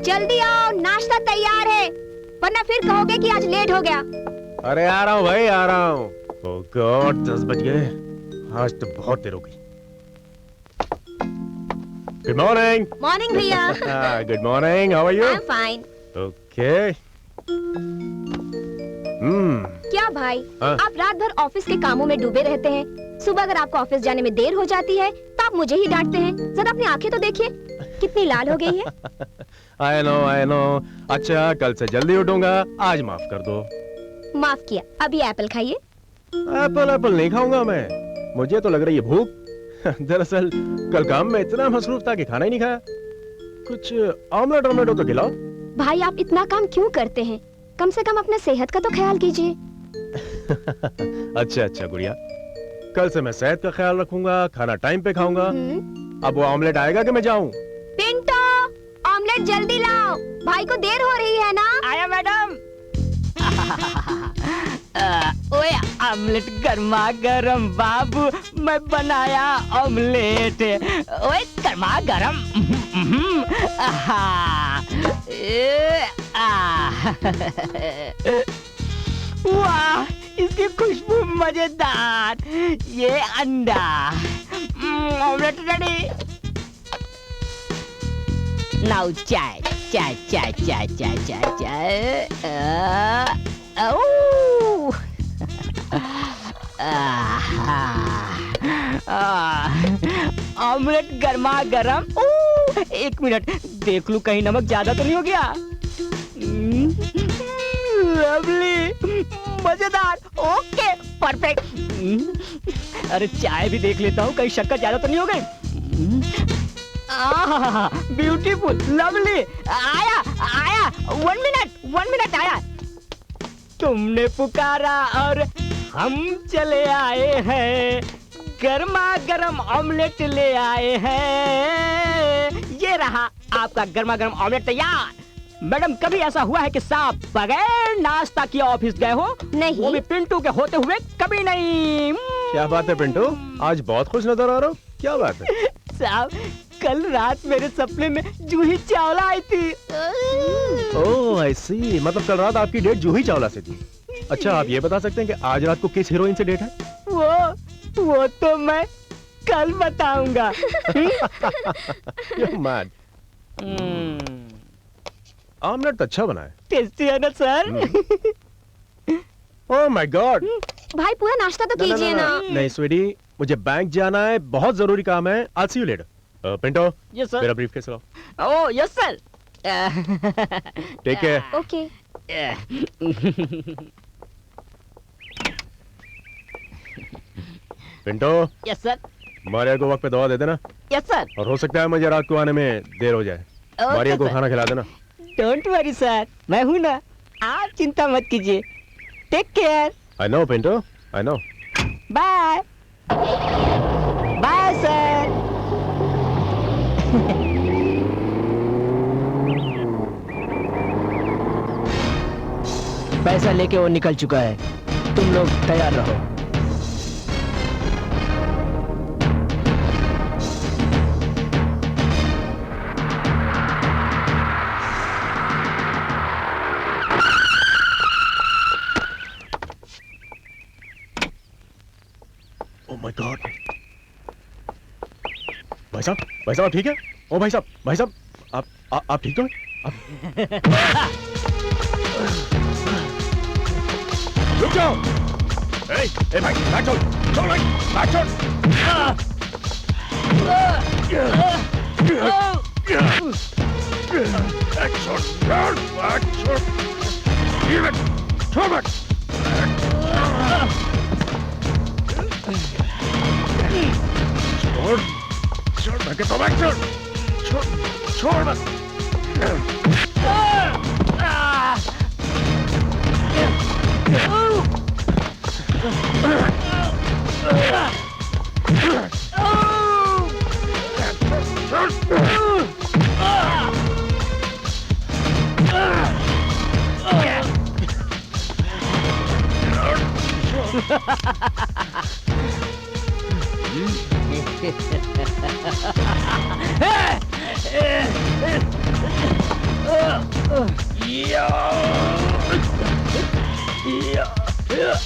जल्दी आओ, नाश्ता तैयार है, वरना फिर कहोगे कि आज लेट हो गया। अरे आ रहा हूँ भाई, आ रहा हूँ। ओह गॉड, 10 बज गए। आज तो बहुत देर हो गई। Good morning. मॉर्निंग भैया। Good morning, how are you? I am fine. Okay. क्या भाई, हाँ? आप रात भर ऑफिस के कामों में डूबे रहते हैं। सुबह अगर आपको ऑफिस जाने में देर हो जाती है तो आप मुझे ही डांटते हैं। जरा अपनी आंखें तो देखिए, कितनी लाल हो गई है। I know. अच्छा, कल से जल्दी उठूंगा, आज माफ कर दो। माफ किया। अभी एप्पल खाइए। एप्पल नहीं खाऊंगा मैं, मुझे तो लग रही है भूख। दरअसल कल काम में इतना मसरूफ था कि खाना ही नहीं खाया। कुछ ऑमलेट हो तो खिलाओ। भाई, आप इतना काम क्यों करते हैं? कम से कम अपने सेहत का तो ख्याल कीजिए। अच्छा गुड़िया, कल से मैं सेहत का ख्याल रखूंगा, खाना टाइम पे खाऊंगा। अब वो ऑमलेट आएगा कि मैं जाऊं? पिंटो, ऑमलेट जल्दी लाओ, भाई को देर हो रही है ना। आया मैडम। ओए ऑमलेट गर्मा गरम बाबू, मैं बनाया ऑमलेट। ओए गर्मा गरम। वाह, इसकी खुशबू मजेदार। ये अंडा, ऑमलेट रेडी। नाउ चाय चाय चाय चाय चाय चाय चाय। ऑमलेट गर्मा गरम। एक मिनट देख लूं कहीं नमक ज्यादा तो नहीं हो गया। लवली, मजेदार, ओके परफेक्ट। अरे चाय भी देख लेता हूँ कहीं शक्कर ज्यादा तो नहीं हो गई। Beautiful, lovely. आया आया, 1 मिनट आया। तुमने पुकारा और हम चले आए हैं, गर्मा गर्म ऑमलेट ले आए हैं। ये रहा आपका गर्मा गर्म ऑमलेट तैयार। मैडम, कभी ऐसा हुआ है कि साहब बगैर नाश्ता किए ऑफिस गए हो? नहीं। वो भी पिंटू के होते हुए कभी नहीं। क्या बात है पिंटू, आज बहुत खुश नजर आ रहा हो, क्या बात है? साहब, कल रात मेरे सपने में जूही चावला आई थी। ओह आई सी, मतलब कल रात आपकी डेट जूही चावला से थी। अच्छा, आप ये बता सकते हैं कि आज रात को किस हीरोइन से डेट है? वो तो मैं कल बताऊंगा। You're mad. ऑमलेट अच्छा बना है। टेस्टी है ना सर? Oh my God. भाई, पूरा नाश्ता तो कीजिए ना। नहीं स्वीटी, मुझे बैंक जाना है, बहुत जरूरी काम है। I'll see you later. Pinto, yes sir. मेरा ब्रीफकेस लाओ। Oh yes sir. Take care. Okay. Pinto, yes sir. Maria को वक्त पे दवा दे देना। Yes sir. और हो सकता है मुझे रात को आने में देर हो जाए। मारिया को खाना खिला देना। डोंट वरी सर, मैं हूं ना, आप चिंता मत कीजिए। Take care. I know Pinto, I know. Bye bye sir. पैसा लेके वो निकल चुका है, तुम लोग तैयार रहो। Oh my God. भाई साहब ठीक है? ओ भाई साहब आप ठीक तो हैं? रुक जाओ। ए भाई, बैक छोड़ भाई, बैक छोड़। बैक छोड़। छोड़ बैक। छोड़ मैं कहता हूँ, बैक छोड़ बस।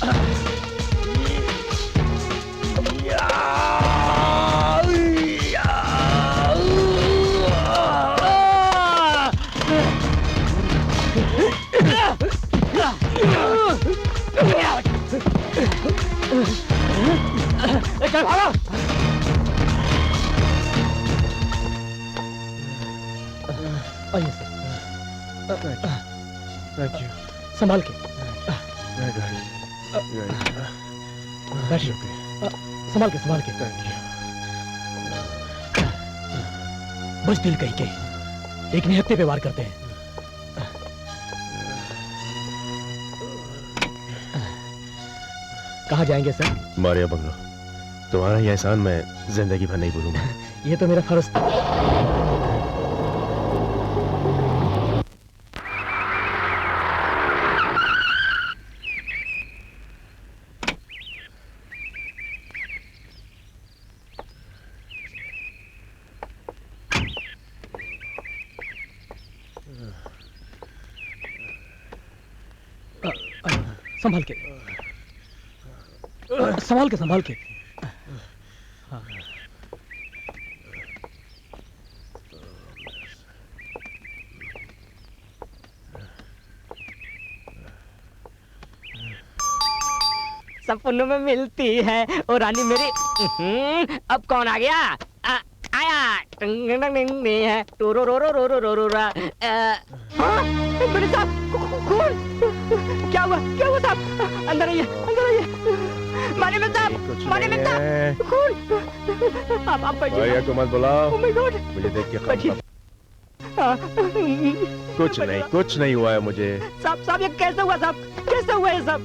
चल भागो। आइए सर। Thank you. संभाल के बैठिए। संभाल के संभाल के। Thank you. बस दिल कहीं के एक निहत्थे पे वार करते हैं। कहाँ जाएंगे सर? मारिया बंगलो। तुम्हारा ये एहसान मैं जिंदगी भर नहीं भूलूंगा। ये तो मेरा फर्ज था। संभाल के संभाल के संभाल के। हाँ। सपनों में मिलती है और रानी मेरी। अब कौन आ गया? आया है टोरो रो रो रो रो रो रो रा। मेरे साथ कौन? क्या हुआ साहब? अंदर आइए अंदर आइए। माने में साहब कौन? आप बैठिए। भैया को मत बुलाओ। Oh my God. मुझे देख के बैठिए। कुछ नहीं हुआ है मुझे। साहब ये कैसे हुआ साहब? कैसे हुआ ये सब?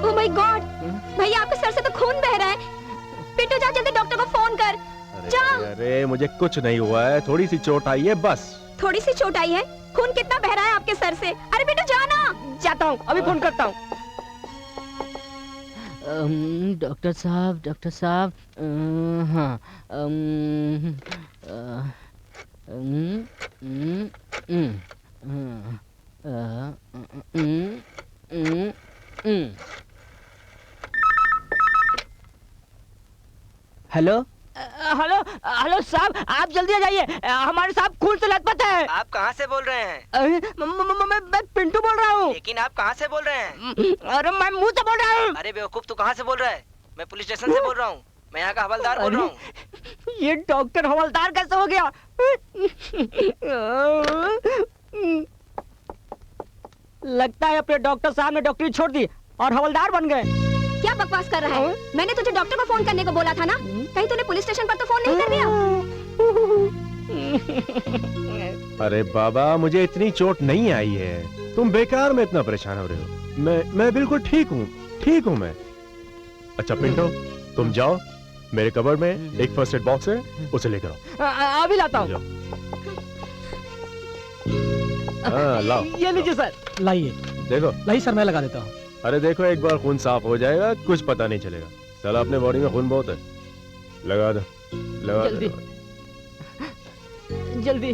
ओह माय गॉड, भैया आपके सर से तो खून बह रहा है। पिंटू जा जल्दी डॉक्टर को फोन कर। जा। अरे मुझे कुछ नहीं हुआ है, थोड़ी सी चोट आई है बस। थोड़ी सी चोट आई है? खून कितना बह रहा है आपके सर से? अरे पिंटू जाना। जाता हूँ, अभी फोन करता हूँ। डॉक्टर साहब हाँ हेलो हेलो साहब, आप जल्दी आ जाइए। हमारे साहब खून से लथपथ है। आप कहाँ से बोल रहे हैं? मैं पिंटू बोल रहा हूँ। लेकिन आप कहाँ से बोल रहे हैं? अरे मैं मुंह से बोल रहा हूँ। अरे बेवकूफ, तू कहाँ से बोल रहा है? मैं पुलिस स्टेशन से बोल रहा हूँ। मैं यहाँ का हवलदार बोल रहा हूँ। ये डॉक्टर हवलदार कैसे हो गया? लगता है अपने डॉक्टर साहब ने डॉक्टरी छोड़ दी और हवलदार बन गए। क्या बकवास कर रहा है? मैंने तुझे डॉक्टर को फोन करने को बोला था ना। कहीं तूने पुलिस स्टेशन पर तो फोन नहीं कर दिया? अरे बाबा, मुझे इतनी चोट नहीं आई है, तुम बेकार में इतना परेशान हो रहे हो। मैं बिल्कुल ठीक हूँ मैं। अच्छा पिंटो, तुम जाओ, मेरे कबर्ड में एक फर्स्ट एड बॉक्स है, उसे लेकर आओ। अभी लाता हूँ। हाँ लाओ। ये लीजिए सर। लाइए। देखो। लाइए सर, मैं लगा देता हूँ। अरे देखो, एक बार खून साफ हो जाएगा, कुछ पता नहीं चलेगा। साला अपने बॉडी में खून बहुत है। लगा दो, लगा जल्दी दो। जल्दी।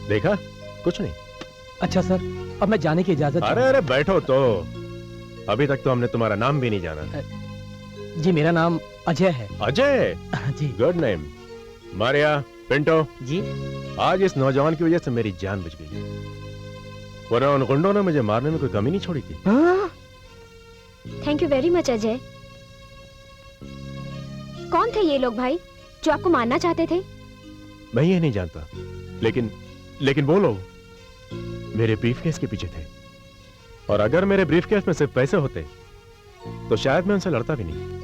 देखा? कुछ नहीं। अच्छा सर, अब मैं जाने की इजाजत। अरे बैठो तो। अभी तक तो हमने तुम्हारा नाम भी नहीं जाना। जी मेरा नाम अजय है। अजय? जी। Good name. मारिया, पिंटो जी। आज इस नौजवान की वजह से मेरी जान बच गई, वरना उन गुंडों ने मुझे मारने में कोई कमी नहीं छोड़ी थी। Thank you very much Ajay. कौन थे ये लोग भाई जो आपको मारना चाहते थे? मैं ये नहीं जानता, लेकिन वो लोग मेरे ब्रीफकेस के पीछे थे, और अगर मेरे ब्रीफकेस में सिर्फ पैसे होते तो शायद मैं उनसे लड़ता भी नहीं।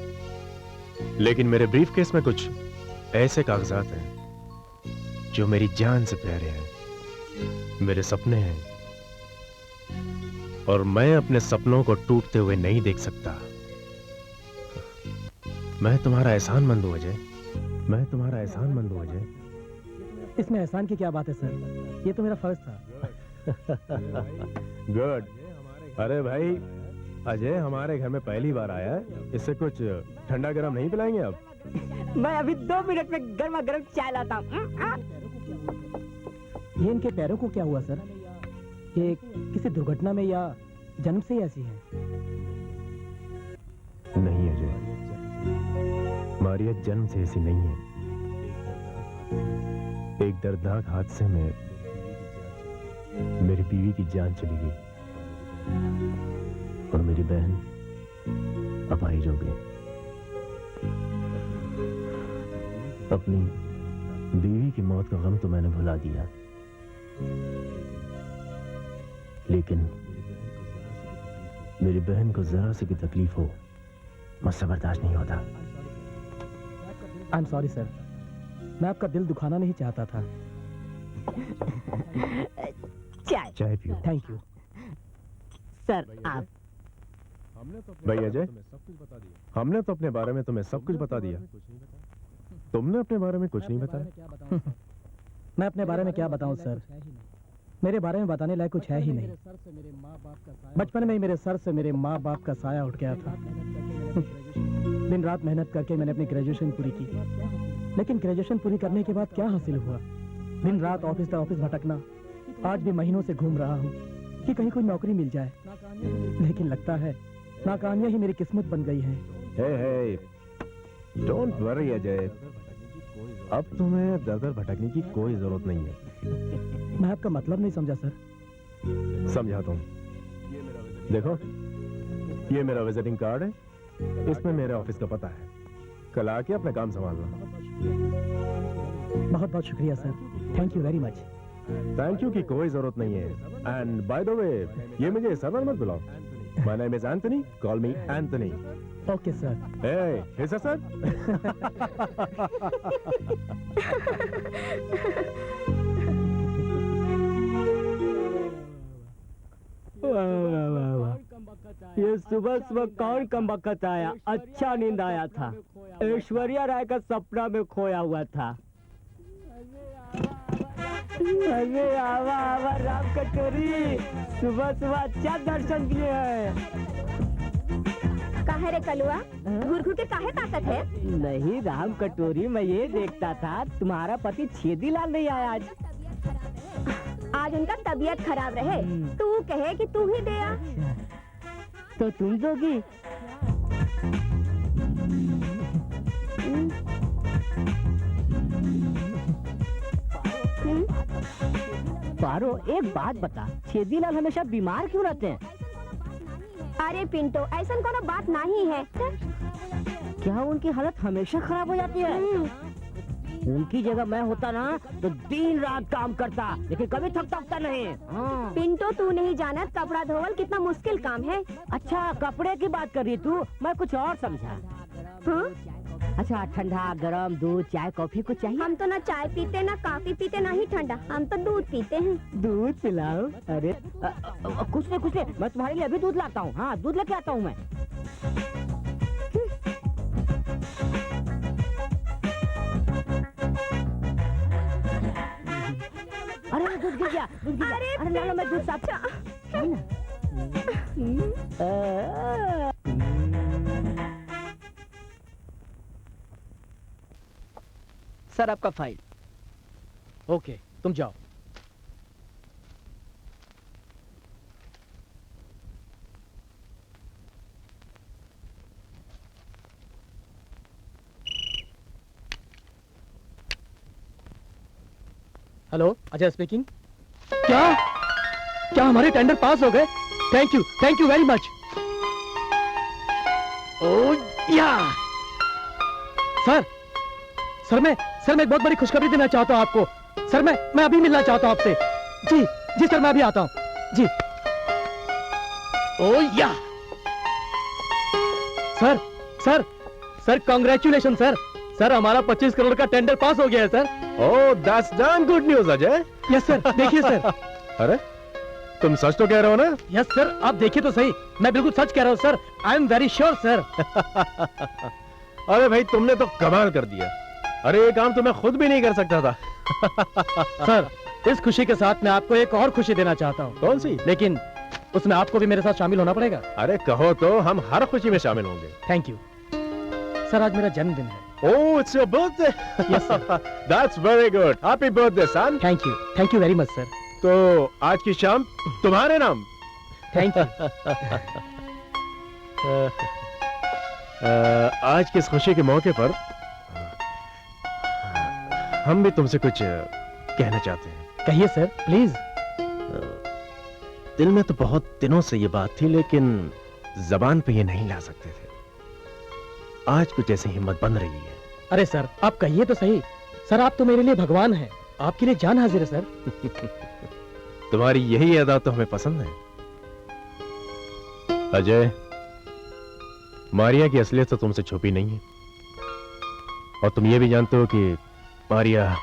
लेकिन मेरे ब्रीफकेस में कुछ ऐसे कागजात हैं जो मेरी जान से प्यारे हैं, मेरे सपने हैं, और मैं अपने सपनों को टूटते हुए नहीं देख सकता। मैं तुम्हारा एहसानमंद हूं अजय, मैं तुम्हारा एहसानमंद हूं अजय। इसमें एहसान की क्या बात है सर? ये तो मेरा फर्ज था। गुड। अरे भाई, अजय हमारे घर में पहली बार आया है, इससे कुछ ठंडा गरम नहीं पिलाएंगे आप? मैं अभी 2 मिनट में गर्मा गर्म चाय लाता हूँ। ये इनके पैरों को क्या हुआ सर? ये किसी दुर्घटना में या जन्म से ही ऐसी है? नहीं अजय, मारिया जन्म से ऐसी नहीं है। एक दर्दनाक हादसे में मेरी बीवी की जान चली गई और मेरी बहन अपाहिज हो गई। अपनी बीवी की मौत का गम तो मैंने भुला दिया, लेकिन मेरी बहन को जरा सी भी तकलीफ हो मुझसे बर्दाश्त नहीं होता। आई एम सॉरी सर, मैं आपका दिल दुखाना नहीं चाहता था। चाय। चाय पियो। थैंक यू सर आप। भाई अजय, हमने तो अपने बारे में तुम्हें सब कुछ बता दिया, तुमने अपने बारे में कुछ नहीं बताया। मैं अपने बारे में क्या बताऊं सर? मेरे बारे में बताने लायक कुछ है ही नहीं। बचपन में ही मेरे सर से मेरे माँ बाप का साया उठ गया था। दिन रात मेहनत करके मैंने अपनी ग्रेजुएशन पूरी की, लेकिन ग्रेजुएशन पूरी करने के बाद क्या हासिल हुआ? दिन रात ऑफिस ऑफिस भटकना। आज भी महीनों से घूम रहा हूँ कि कहीं कोई नौकरी मिल जाए, लेकिन लगता है नाकामियां ही मेरी किस्मत बन गई है। हे डोंट वरी अजय, अब तुम्हें दर भटकने की कोई जरूरत नहीं है। मैं आपका मतलब नहीं समझा सर। समझाता हूँ। देखो, ये मेरा विजिटिंग कार्ड है, इसमें मेरे ऑफिस का पता है। कल आके अपना काम संभालना। बहुत बहुत शुक्रिया sir, thank you very much. Thank you की कोई जरूरत नहीं है। एंड बाय द वे, ये मुझे सरवर मत बुलाओ। My name is Anthony, call me Anthony. Okay sir. Hey sir. ये सुबह सुबह कौन कम वक्त आया? अच्छा नींद आया था। ऐश्वर्या राय का सपना में खोया हुआ था। अरे आवा आवा राम कटोरी, सुबह सुबह अच्छा दर्शन दिए हैं। काहे रे कलुआ, घुर घुर के काहे ताकत है? नहीं राम कटोरी, मैं ये देखता था तुम्हारा पति छेदीलाल नहीं आया आज। आज उनका तबीयत खराब रहे, तू कहे कि तू ही दे आ। तो तुम दोगी? पारो, एक बात बता, छेदीलाल हमेशा बीमार क्यों रहते हैं? अरे पिंटो, ऐसा कोई बात नहीं है। क्या उनकी हालत हमेशा खराब हो जाती है? उनकी जगह मैं होता ना तो दिन रात काम करता, लेकिन कभी थकता नहीं। हाँ। पिंटो, तू नहीं जाना कपड़ा धोवल कितना मुश्किल काम है। अच्छा, कपड़े की बात कर रही तू, मैं कुछ और समझा। हाँ? अच्छा, ठंडा गरम दूध चाय कॉफी कुछ चाहिए? हम तो ना चाय पीते ना कॉफी पीते ना ही ठंडा, हम तो दूध पीते हैं। दूध पिलाओ? अरे कुछ नहीं, मैं तुम्हारे लिए अभी दूध लाता हूँ। हाँ, दूध लेके आता हूँ मैं। अरे दूध गिर गया। अरे ला लो, मैं दूध साफ। सर आपका फाइल। ओके, तुम जाओ। Hello, Ajay speaking. क्या हमारे टेंडर पास हो गए? Thank you very much. Oh yeah sir मैं एक बहुत बड़ी खुशखबरी देना चाहता हूँ आपको। सर मैं अभी मिलना चाहता हूँ आपसे। जी सर, मैं अभी आता हूँ। जी। ओह या सर कांग्रेचुलेशन सर, हमारा 25 करोड़ का टेंडर पास हो गया है sir. Oh, that's damn good news Ajay. Yes sir, देखिए सर। अरे तुम सच तो कह रहे हो ना? यस सर, आप देखिए तो सही, मैं बिल्कुल सच कह रहा हूँ sir. I am very sure sir. अरे भाई, तुमने तो कमाल कर दिया। अरे ये काम तो मैं खुद भी नहीं कर सकता था। इस खुशी के साथ मैं आपको एक और खुशी देना चाहता हूँ, कौन सी? लेकिन उसमें आपको भी मेरे साथ शामिल होना पड़ेगा। अरे कहो तो, हम हर खुशी में शामिल होंगे। थैंक यू सर, आज मेरा जन्मदिन है। Oh, it's your birthday. Yes, sir. That's very good. Happy birthday, son. Thank you very much sir. तो आज की शाम तुम्हारे नाम। Thank you. आज की इस खुशी के मौके पर हम भी तुमसे कुछ कहना चाहते हैं। कहिए सर, प्लीज। दिल में तो बहुत दिनों से ये बात थी, लेकिन जबान पे ये नहीं ला सकते थे। आज कुछ ऐसी हिम्मत बन रही है। अरे सर, आप कहिए तो सही। सर, आप तो मेरे लिए भगवान हैं। आपके लिए जान हाजिर है सर। तुम्हारी यही अदा तो हमें पसंद है। अजय, मारिया की असलियत तो तुमसे छुपी नहीं है, और तुम ये भी जानते हो कि मारिया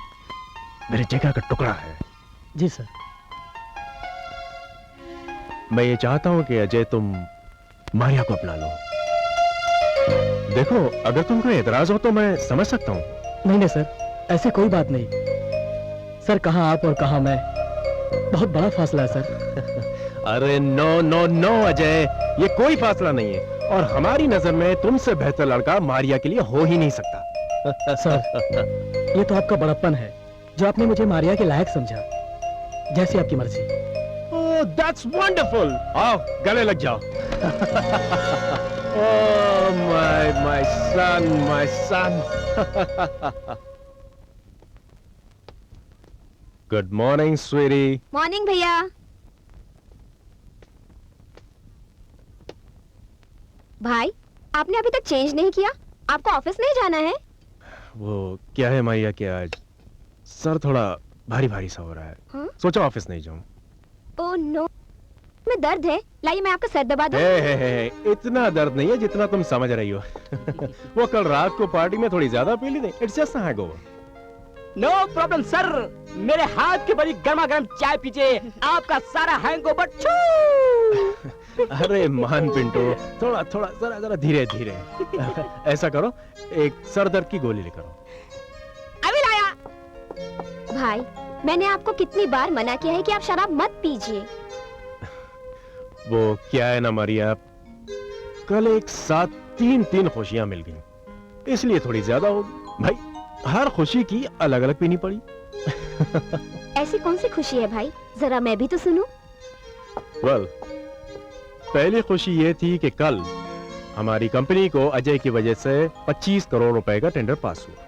मेरे जिगर का टुकड़ा है। जी सर। मैं ये चाहता हूं कि अजय तुम मारिया को अपना लो। देखो, अगर तुमको एतराज हो तो मैं समझ सकता हूं। नहीं नहीं सर, ऐसी कोई बात नहीं। सर, कहाँ आप और कहाँ मैं, बहुत बड़ा फासला है सर। अरे नो नो नो अजय, ये कोई फासला नहीं है, और हमारी नजर में तुमसे बेहतर लड़का मारिया के लिए हो ही नहीं सकता। सर, ये तो आपका बड़प्पन है जो आपने मुझे मारिया के लायक समझा। जैसी आपकी मर्जी। Oh, that's wonderful. आओ, गले लग जाओ। Oh my son, my son. Good morning, sweetie. Morning भैया। भाई, आपने अभी तक चेंज नहीं किया? आपको ऑफिस नहीं जाना है? वो क्या है मारिया कि आज सर थोड़ा भारी भारी सा हो रहा है। हाँ? सोचा ऑफिस नहीं जाऊं। ओह नो, में दर्द है। लाइए मैं आपका सर दबा दूं। हे, इतना दर्द नहीं है जितना तुम समझ रही हो। वो कल रात को पार्टी में थोड़ी ज्यादा पी ली थी। It's just hangover. No problem sir, मेरे हाथ की बड़ी गर्मा गर्म चाय पीजिए, आपका सारा हैंगओवर छू। अरे मान पिंटो, थोड़ा थोड़ा जरा जरा धीरे धीरे। ऐसा करो, एक सर दर्द की गोली लेकर आओ। अभी लाया। भाई, मैंने आपको कितनी बार मना किया है कि आप शराब मत पीजिए। वो क्या है ना मारिया, कल एक साथ तीन खुशियां मिल गई, इसलिए थोड़ी ज्यादा होगी। भाई, हर खुशी की अलग अलग पीनी पड़ी। ऐसी कौन सी खुशी है भाई, जरा मैं भी तो सुनूं। well, पहली खुशी ये थी कि कल हमारी कंपनी को अजय की वजह से 25 करोड़ रुपए का टेंडर पास हुआ।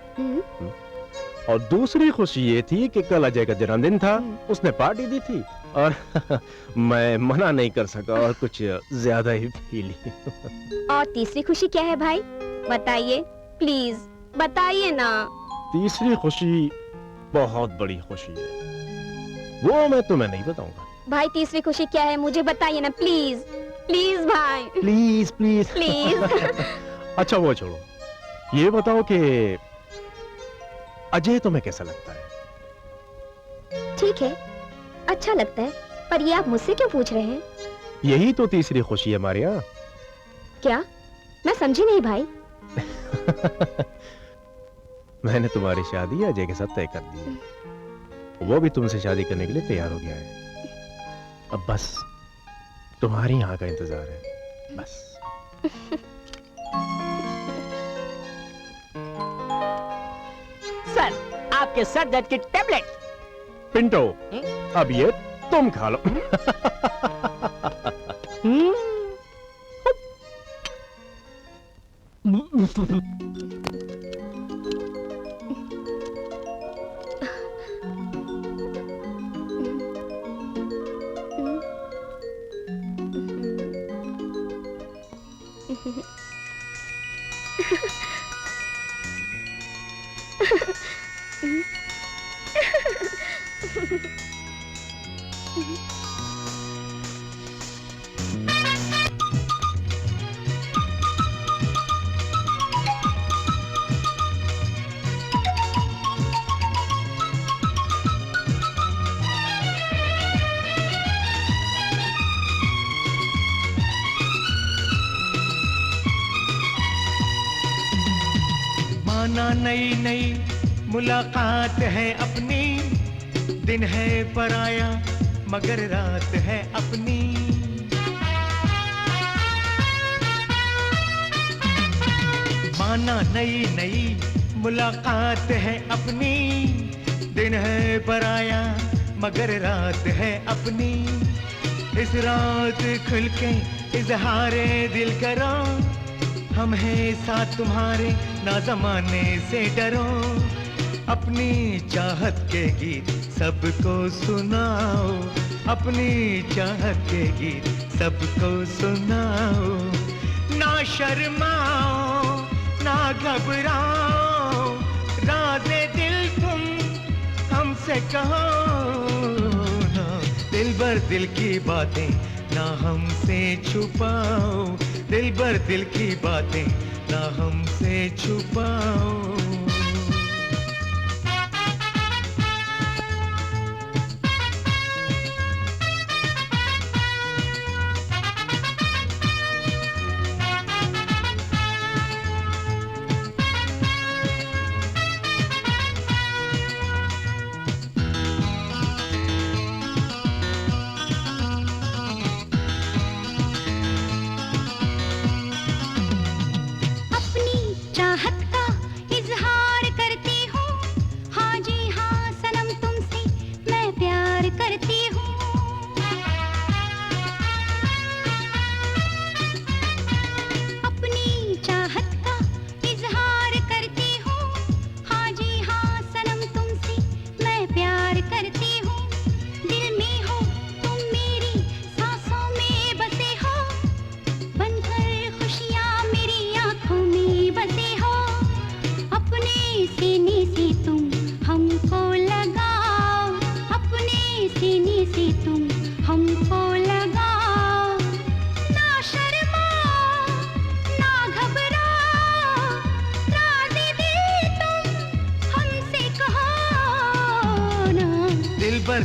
और दूसरी खुशी ये थी कि कल अजय का जन्मदिन था, उसने पार्टी दी थी, और मैं मना नहीं कर सका और कुछ ज्यादा ही पी ली। और तीसरी खुशी क्या है भाई, बताइए प्लीज, बताइए ना। तीसरी खुशी बहुत बड़ी खुशी है, वो मैं तुम्हें नहीं बताऊंगा। भाई, तीसरी खुशी क्या है, मुझे बताइए ना प्लीज। प्लीज भाई, प्लीज प्लीज प्लीज। अच्छा वो छोड़ो, ये बताओ कि अजय तुम्हें कैसा लगता है? ठीक है, अच्छा लगता है, पर ये आप मुझसे क्यों पूछ रहे हैं? यही तो तीसरी खुशी है मारिया। क्या? मैं समझी नहीं भाई। मैंने तुम्हारी शादी अजय के साथ तय कर दी है, वो भी तुमसे शादी करने के लिए तैयार हो गया है। अब बस तुम्हारी यहाँ का इंतजार है, बस। सर, आपके सर दर्द की टेबलेट। पिंटो, अब ये तुम खा लो। माना नई नई मुलाकात है अपनी, दिन है पराया मगर रात है अपनी। माना नई नई मुलाकात है अपनी, दिन है पराया मगर रात है अपनी। इस रात खुल के इजहारे दिल करो, हम हैं साथ तुम्हारे ना जमाने से डरो। अपनी चाहत के गीत सबको सुनाओ, अपनी चाहत के गीत सबको सुनाओ। ना शर्माओ ना घबराओ, राज़े दिल तुम हमसे कहो ना। दिल भर दिल की बातें ना हमसे छुपाओ, दिल भर दिल की बातें ना हमसे छुपाओ।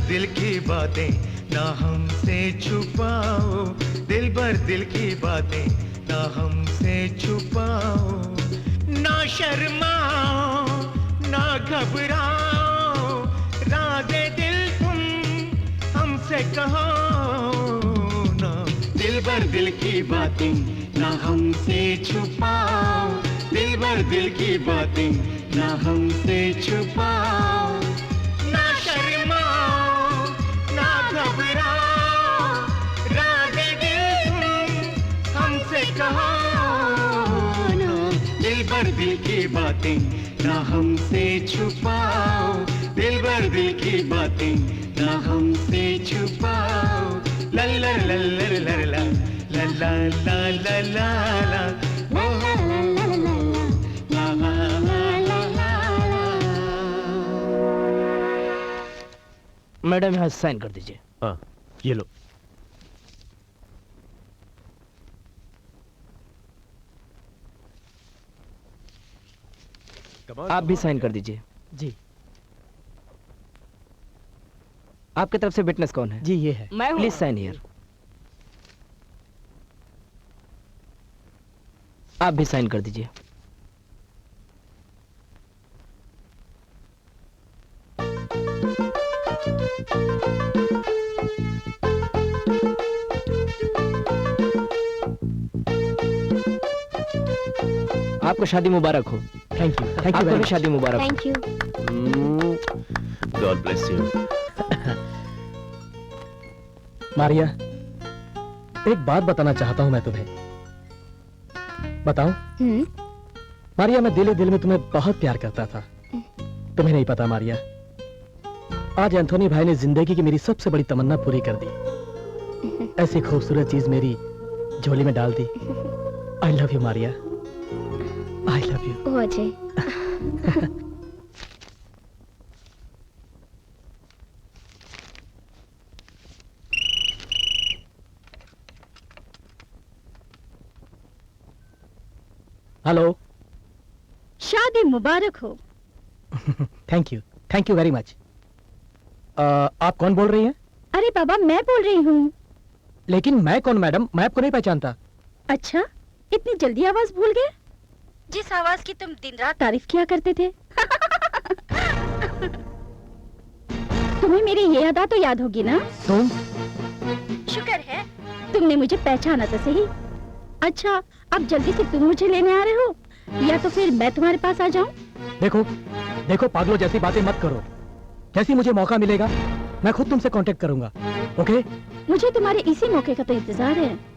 दिल की बातें ना हमसे छुपाओ, दिल भर दिल की बातें ना हमसे छुपाओ। ना शर्माओ ना घबराओ, राज़े दिल तुम हमसे कहो ना। दिल भर दिल की बातें ना हमसे छुपाओ, दिल भर दिल की बातें ना हमसे छुपाओ। ना शर्माओ ना घबराओ, राज़े दिल तुम हमसे कहो ना। दिल भर दिल की बातें ना हमसे छुपाओ, दिल भर दिल की बातें ना हमसे छुपाओ। ला ला ला ला ला ला ला ला ला ला ला ला मैडम यहाँ साइन कर दीजिए। हाँ ये लो। आप भी साइन कर दीजिए। जी आपके तरफ से विटनेस कौन है? जी ये है। मैं प्लीज साइन हियर। आप भी साइन कर दीजिए। आपको शादी मुबारक हो। थैंक यू आपको वेरी भी मच। शादी मुबारक हो। Thank you. God bless you. Maria, एक बात बताना चाहता हूं मैं तुम्हें। बताऊं? मारिया, मैं दिल ही दिल में तुम्हें बहुत प्यार करता था। तुम्हें नहीं पता मारिया, आज एंथोनी भाई ने जिंदगी की मेरी सबसे बड़ी तमन्ना पूरी कर दी। ऐसी खूबसूरत चीज मेरी झोली में डाल दी। I love you Maria, I love you. ओ अजय, हेलो। शादी मुबारक हो। Thank you very much. आप कौन बोल रही हैं? अरे बाबा, मैं बोल रही हूँ। लेकिन मैं कौन मैडम? मैं आपको नहीं पहचानता। अच्छा, इतनी जल्दी आवाज भूल गए? जिस आवाज की तुम दिन रात तारीफ किया करते थे। तुम्हें मेरी ये अदा तो याद होगी ना? तुम? शुक्र है तुमने मुझे पहचाना तो सही। अच्छा, अब जल्दी से तुम मुझे लेने आ रहे हो या तो फिर मैं तुम्हारे पास आ जाऊं? देखो देखो, पागलों जैसी बातें मत करो। जैसी मुझे मौका मिलेगा मैं खुद तुमसे कांटेक्ट करूंगा। ओके? मुझे तुम्हारे इसी मौके का तो इंतजार है।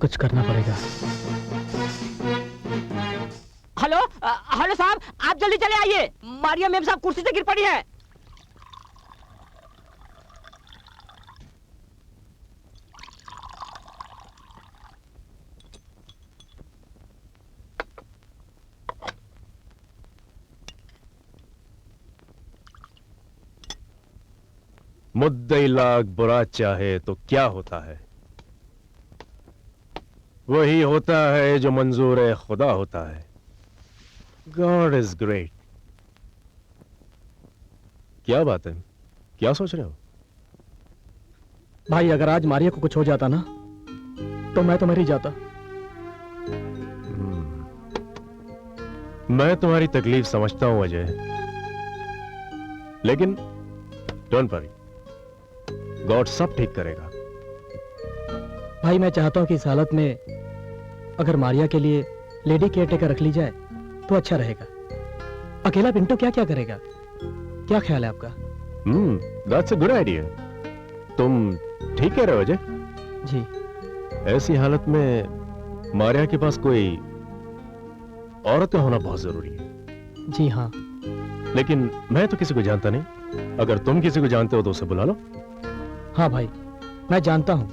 कुछ करना पड़ेगा। हेलो हेलो साहब, आप जल्दी चले आइए, मारिया मेम साहब कुर्सी से गिर पड़ी है। मुद्दई लाख बुरा चाहे तो क्या होता है? वही होता है जो मंजूर खुदा होता है। God is great. क्या बात है, क्या सोच रहे हो? भाई अगर आज मारिया को कुछ हो जाता ना तो मैं तो मर ही जाता। मैं तुम्हारी तकलीफ समझता हूं अजय, लेकिन डोंट वरी, गॉड सब ठीक करेगा। भाई मैं चाहता हूं कि इस हालत में अगर मारिया के लिए लेडी केयरटेकर रख ली जाए तो अच्छा रहेगा। अकेला पिंटू क्या क्या करेगा? क्या ख्याल है आपका? That's a good idea. तुम ठीक कह रहे हो अजय। जी। ऐसी हालत में मारिया के पास कोई औरत का होना बहुत जरूरी है। जी हाँ। लेकिन मैं तो किसी को जानता नहीं। अगर तुम किसी को जानते हो तो उसे बुला लो। हाँ भाई, मैं जानता हूँ,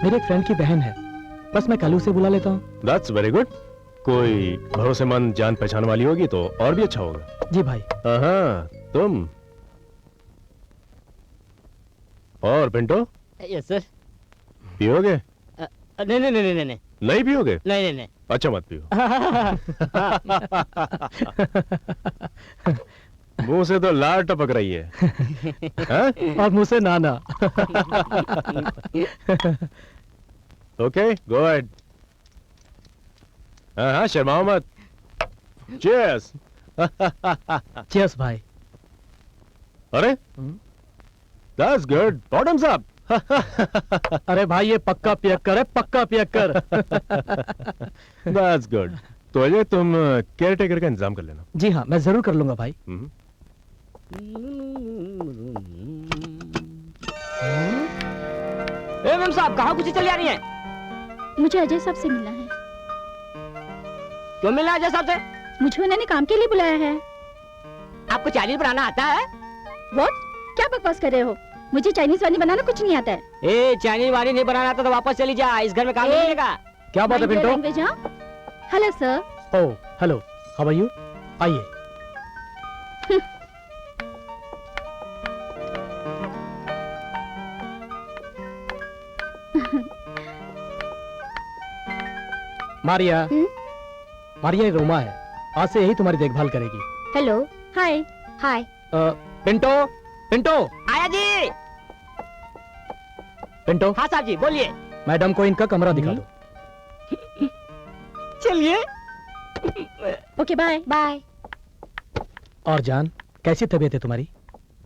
मेरे एक फ्रेंड की बहन है, बस मैं कल उसे बुला लेता हूँ। That's very good. कोई भरोसेमंद जान पहचान वाली होगी तो और भी अच्छा होगा। जी भाई। हाँ, तुम और पिंटो? Yes sir. पियोगे? नहीं नहीं नहीं नहीं नहीं नहीं पियोगे? नहीं नहीं नहीं। अच्छा मत पियो। मुंह से तो लार टपक रही है। और मुंह से नाना। Okay, go ahead. हाँ, शर्माओ मत। चीयर्स। चीयर्स भाई। अरे, दैट्स गुड। Bottoms up. अरे भाई ये पक्का पियक्कर है, पक्का पियक्कर। That's good. तो अजय तुम केयरटेकर का इंतजाम कर लेना। जी हाँ, मैं जरूर कर लूंगा भाई। मेम साहब कहाँ कुछ चली आ रही है? मुझे अजय साहब से मिलना है। क्यों मिलना है अजय साहब से? मुझे उन्होंने काम के लिए बुलाया है। आपको चाइनीज बनाना आता है? What? क्या बकवास कर रहे हो? मुझे चाइनीज वाली बनाना कुछ नहीं आता है। ए, चाइनीज वाली नहीं बनाना आता तो वापस चली जा, इस घर में काम नहीं मिलेगा। क्या बात है Pinto? Hello sir. Oh hello, how are you? आइए। मारिया। मारिया ये रोमा है, आज से यही तुम्हारी देखभाल करेगी। Hello. Hi. Hi. Pinto, Pinto. आया जी। पिंटो। हाँ साहब जी, बोलिए। मैडम को इनका कमरा दिखा दो। चलिए। Okay bye. बाय। और जान, कैसी तबीयत है तुम्हारी?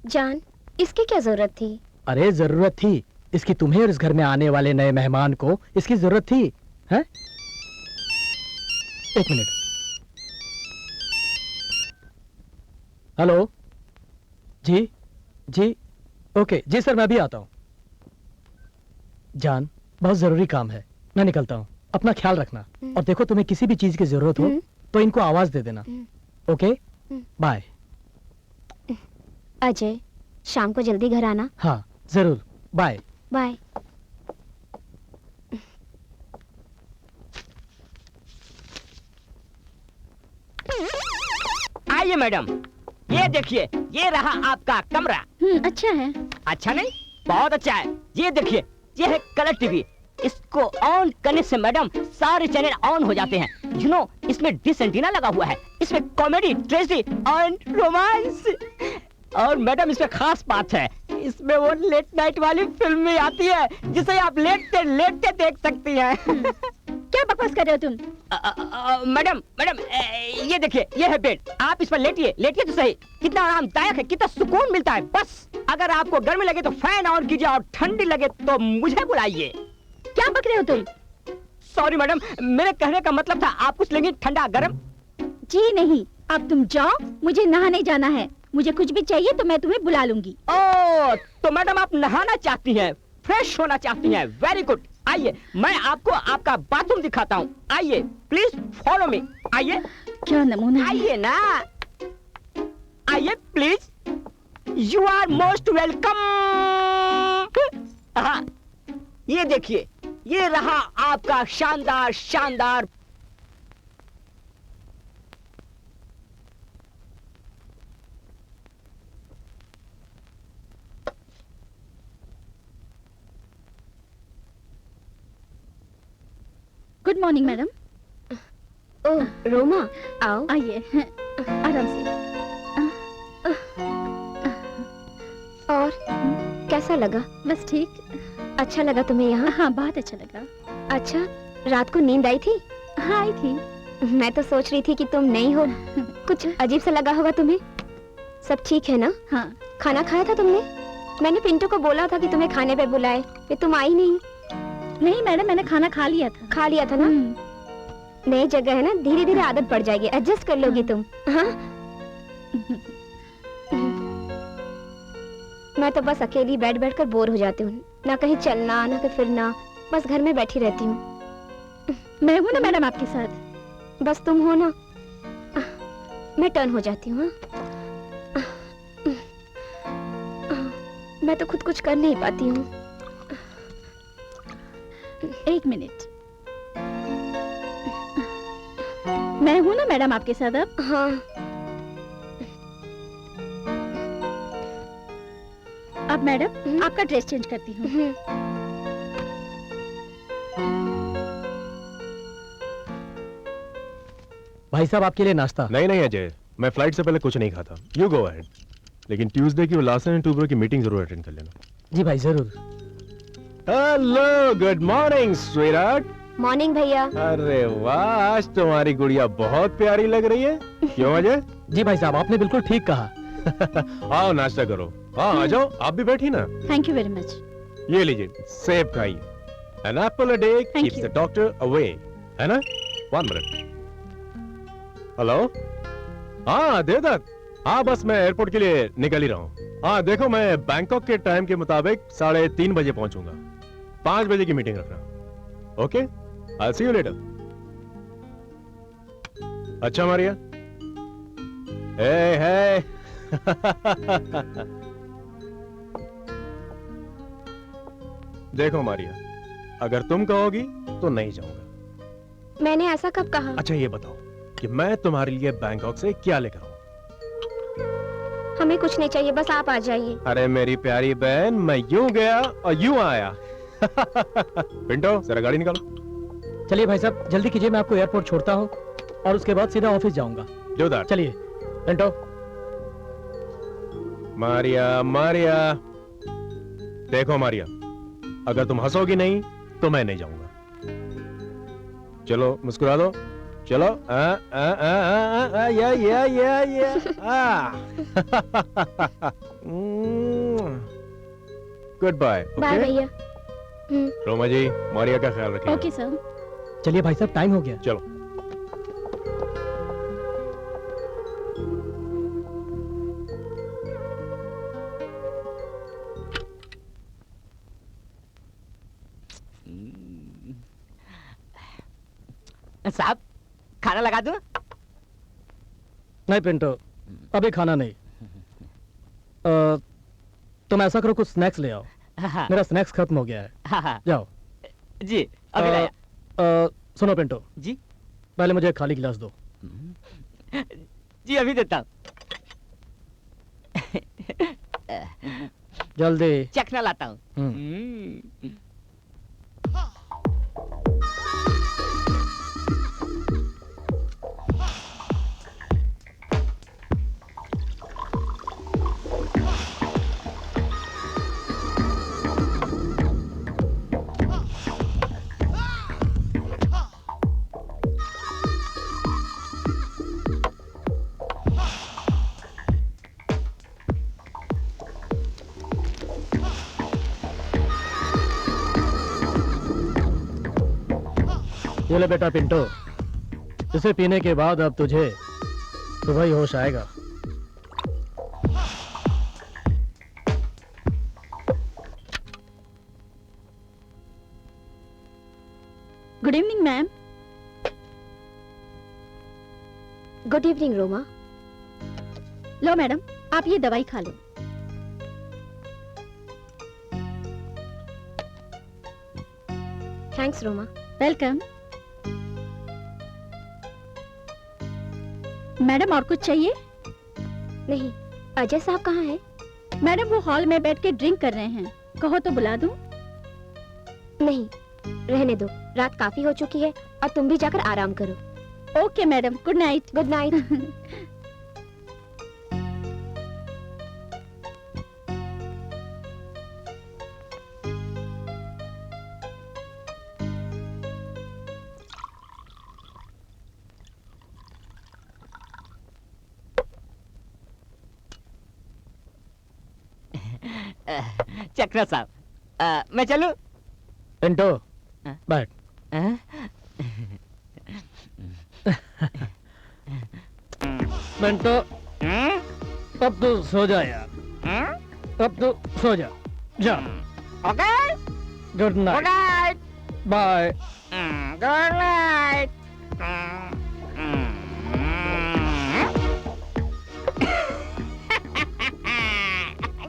जान, इसकी क्या जरूरत थी? अरे जरूरत थी, इसकी तुम्हें और इस घर में आने वाले नए मेहमान को इसकी जरूरत थी, हैं? एक मिनट। हेलो। जी जी, ओके जी सर, मैं अभी आता हूँ। जान, बहुत जरूरी काम है, मैं निकलता हूँ। अपना ख्याल रखना, और देखो तुम्हें किसी भी चीज की जरूरत हो तो इनको आवाज दे देना। Okay, bye. अजय, शाम को जल्दी घर आना। हाँ जरूर, बाय। बाय। आइए मैडम, ये देखिए, ये रहा आपका कमरा। अच्छा है। अच्छा नहीं, बहुत अच्छा है। ये देखिए, ये है कलर टीवी। इसको ऑन करने से मैडम सारे चैनल ऑन हो जाते हैं। यू नो, इसमें डिश एंटीना लगा हुआ है। इसमें कॉमेडी, ट्रेजेडी और रोमांस। और मैडम इसमें खास बात है, इसमें वो लेट नाइट वाली फिल्म में आती है जिसे आप लेटते लेटते देख सकती हैं। क्या बकवास कर रहे हो तुम? मैडम मैडम ये देखिए, ये है बेड, आप इस पर लेटिए, लेटिए तो सही। कितना आरामदायक है, कितना सुकून मिलता है। बस अगर आपको गर्मी लगे तो फैन ऑन कीजिए और ठंडी लगे तो मुझे बुलाइए। क्या बक रहे हो तुम? सॉरी मैडम, मेरे कहने का मतलब था आप कुछ लेंगी ठंडा गरम? जी नहीं, अब तुम जाओ, मुझे नहाने जाना है। मुझे कुछ भी चाहिए तो मैं तुम्हें बुला लूंगी। ओह, तो मैडम आप नहाना चाहती हैं, फ्रेश होना चाहती हैं। वेरी गुड, आइए मैं आपको आपका बाथरूम दिखाता हूँ। आइए प्लीज फॉलो मी। आइए। क्या नमूना है। आइए ना, आइए please. You are most welcome. हाँ, ये देखिए, ये रहा आपका शानदार शानदार। Good morning madam. Oh Roma, आओ। आइए, आराम से। और कैसा लगा? बस ठीक। अच्छा लगा तुम्हें यहाँ? हाँ, बहुत अच्छा लगा। अच्छा, रात को नींद आई थी? हाँ, आई थी। मैं तो सोच रही थी कि तुम नहीं हो, कुछ अजीब सा लगा होगा तुम्हें। सब ठीक है ना? हाँ। खाना खाया था तुमने? मैंने पिंटू को बोला था कि तुम्हें खाने पे बुलाए, ये तुम आई नहीं। नहीं मैडम, मैंने खाना खा लिया था। खा लिया था ना? नई जगह है ना, धीरे धीरे आदत पड़ जाएगी, एडजस्ट कर लोगी तुम। हाँ? मैं तो बस अकेली बैठ बैठ कर बोर हो जाती हूँ, ना कहीं चलना ना कहीं फिरना, बस घर में बैठी रहती हूँ। मैं हूँ ना मैडम आपके साथ। बस तुम हो ना, मैं टर्न हो जाती हूँ। मैं तो खुद कुछ कर नहीं पाती हूँ। एक मिनट, मैं हूँ ना मैडम आपके साथ अब। हाँ। अब मैडम आपका ड्रेस चेंज करती हूँ। भाई साहब आपके लिए नाश्ता। नहीं नहीं अजय, मैं फ्लाइट से पहले कुछ नहीं खाता। यू गो अहेड, लेकिन ट्यूसडे की उल्लासन एंड टूबरो की मीटिंग जरूर अटेंड कर लेना। जी भाई जरूर। Hello, good morning sweetheart. Morning भैया। अरे वाह, आज तुम्हारी गुड़िया बहुत प्यारी लग रही है। क्यों अजय? जी भाई साहब, आपने बिल्कुल ठीक कहा। आओ नाश्ता करो। हाँ आ जाओ, आप भी बैठी ना। Thank you very much. ये लीजिए, सेब खाइए। An apple a day keeps the doctor away, है ना? 1 minute. हेलो? हाँ देवदत्त, हाँ बस मैं एयरपोर्ट के लिए निकल ही रहा हूँ। हाँ देखो, मैं बैंकॉक के टाइम के मुताबिक 3:30 बजे पहुंचूंगा। 5 बजे की मीटिंग रखना। Okay, I'll see you later. अच्छा मारिया। हे देखो मारिया, अगर तुम कहोगी तो नहीं जाऊंगा। मैंने ऐसा कब कहा? अच्छा ये बताओ कि मैं तुम्हारे लिए बैंकॉक से क्या लेकर आऊं? हमें कुछ नहीं चाहिए, बस आप आ जाइए। अरे मेरी प्यारी बहन, मैं यूं गया और यूं आया। पिंटो जरा गाड़ी निकालो। चलिए भाई साहब, जल्दी कीजिए, मैं आपको एयरपोर्ट छोड़ता हूँ और उसके बाद सीधा ऑफिस जाऊंगा। जोरदार। चलिए पिंटो। मारिया मारिया, देखो मारिया, अगर तुम हंसोगी नहीं तो मैं नहीं जाऊंगा। चलो मुस्कुरा दो, चलो। या गुड बाय। बाय भैया। रोमा जी, मारिया का ख्याल रखिए। Okay sir. चलिए भाई साहब, टाइम हो गया। चलो। साहब खाना लगा दूं? नहीं पिंटो, अभी खाना नहीं। तुम ऐसा करो, कुछ स्नैक्स ले आओ। हाँ। मेरा स्नैक्स खत्म हो गया है। हाँ। जाओ। जी अभी लाया। सुनो पिंटो जी। पहले मुझे एक खाली गिलास दो। जी अभी देता हूँ। जल्दी। चखना लाता हूँ। ये ले बेटा पिंटो, इसे पीने के बाद अब तुझे सुबह ही होश आएगा। Good evening ma'am. Good evening Roma. लो मैडम, आप ये दवाई खा लो। थैंक्स रोमा। वेलकम। मैडम और कुछ चाहिए? नहीं, अजय साहब कहाँ हैं? मैडम वो हॉल में बैठ के ड्रिंक कर रहे हैं, कहो तो बुला दूं? नहीं, रहने दो, रात काफी हो चुकी है और तुम भी जाकर आराम करो। Okay madam, good night. Good night. Chakra साहब, मैं चलूं? पिंटो बैठ। पिंटो अब तू सो जा यार, अब तू सो जा, जा। Okay, good good night, night. Bye. Good night.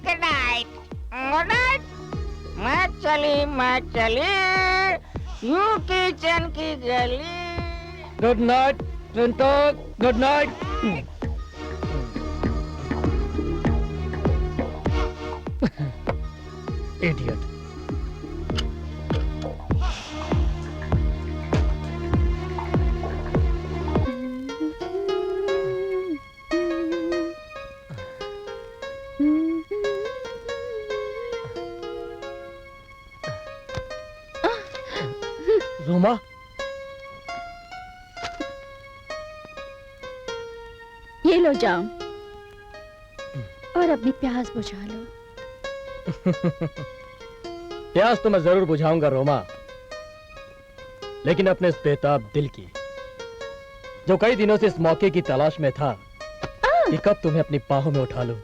Good night, good night. मैं चली यू किचन की गली। Good night Pinto, good night. Idiot. Roma, ये लो जाम और अपनी प्यास बुझा लो। प्यास तो मैं जरूर बुझाऊंगा रोमा, लेकिन अपने इस बेताब दिल की, जो कई दिनों से इस मौके की तलाश में था कि कब तुम्हें अपनी बाहों में उठा लूं।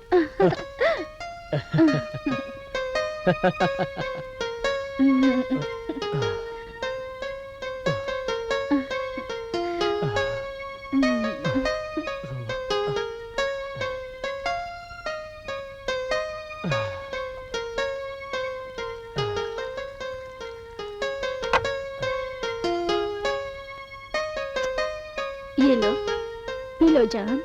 ये लो, पी लो जान।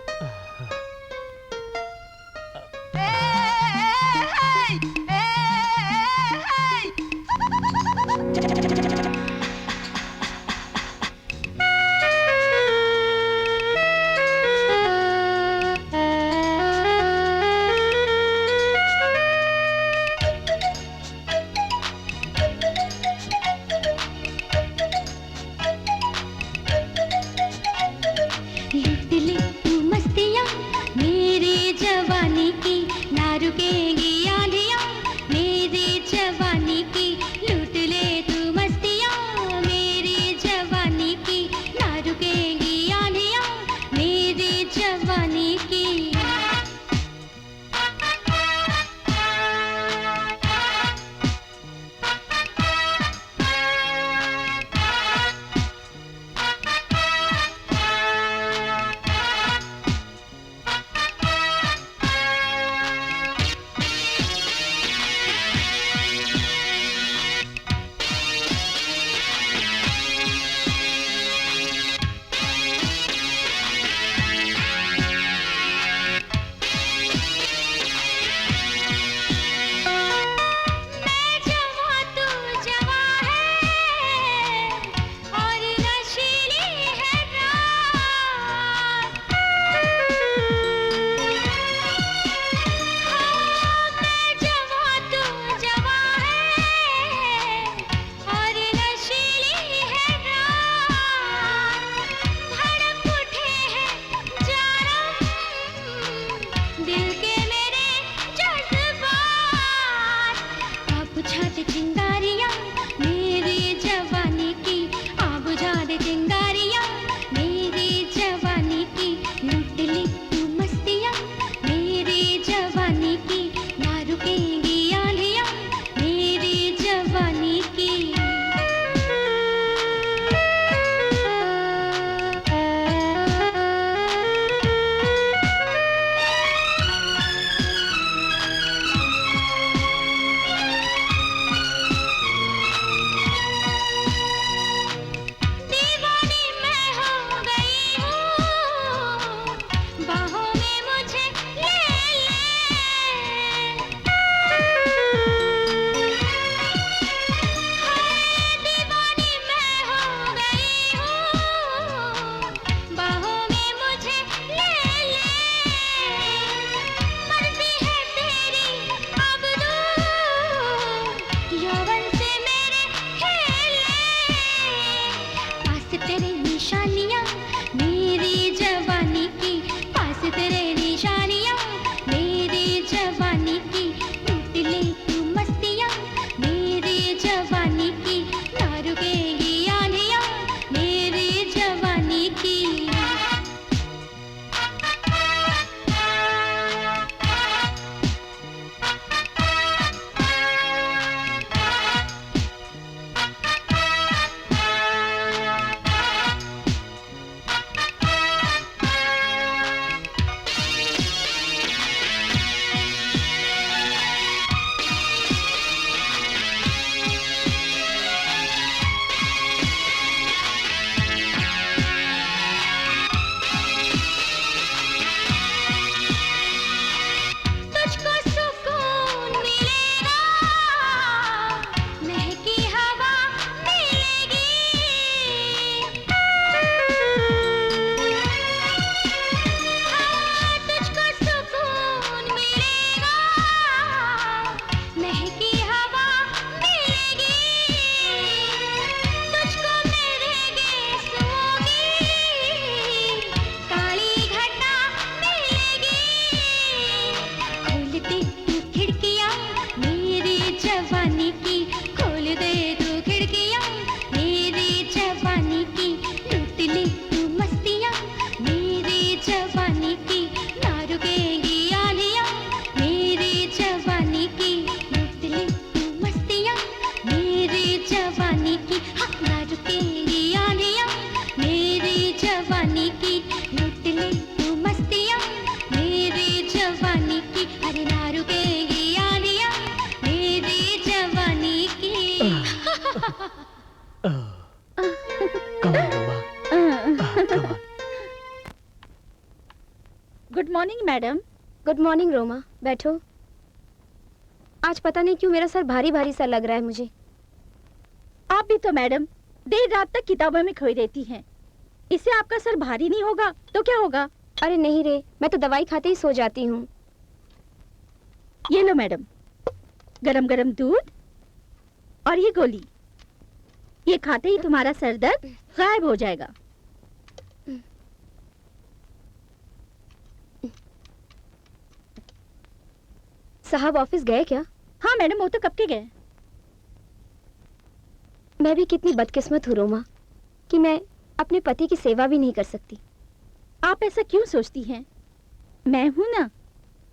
लूट ले तू मस्तियाँ जवानी की ना रुकेगी आंधियां मेरी जवानी की। तुझको सुकून मिलेगा महकी हवा मिलेगी। हाँ, तुझको सुकून मिलेगा महकी हवा मिलेगी। तुझको मेरे गेसोगी काली घटा मिलेगी। खोल दे तू खिड़कियां मेरी जवानी की, खोल दे तू खिड़कियां मेरी जवानी की। लूट ले तू मस्तियां मेरी जवानी की, ना रुकेगी आलियां मेरी जवानी की। लूट ले तू मस्तियां मेरी जवानी की, हाँ ना रुकेगी आलियां मेरी जवानी की। लूट ले तू मस्तियां मेरी जवानी की, अरे ना रुकेगी आलियां मेरी जवानी की। Good morning madam. Good morning Roma, बैठो। आज पता नहीं क्यों मेरा सर भारी भारी सा लग रहा है मुझे। आप भी तो मैडम देर रात तक किताबों में खोई रहती हैं। इससे आपका सर भारी नहीं होगा तो क्या होगा? अरे नहीं रे, मैं तो दवाई खाते ही सो जाती हूँ। ये लो मैडम, गरम गरम दूध और ये गोली। ये खाते ही तुम्हारा सर दर्द गायब हो जाएगा। साहब ऑफिस गए क्या? हाँ मैडम, वो तो कब के गए। मैं भी कितनी बदकिस्मत हूँ रोमा कि मैं अपने पति की सेवा भी नहीं कर सकती। आप ऐसा क्यों सोचती हैं? मैं हूं ना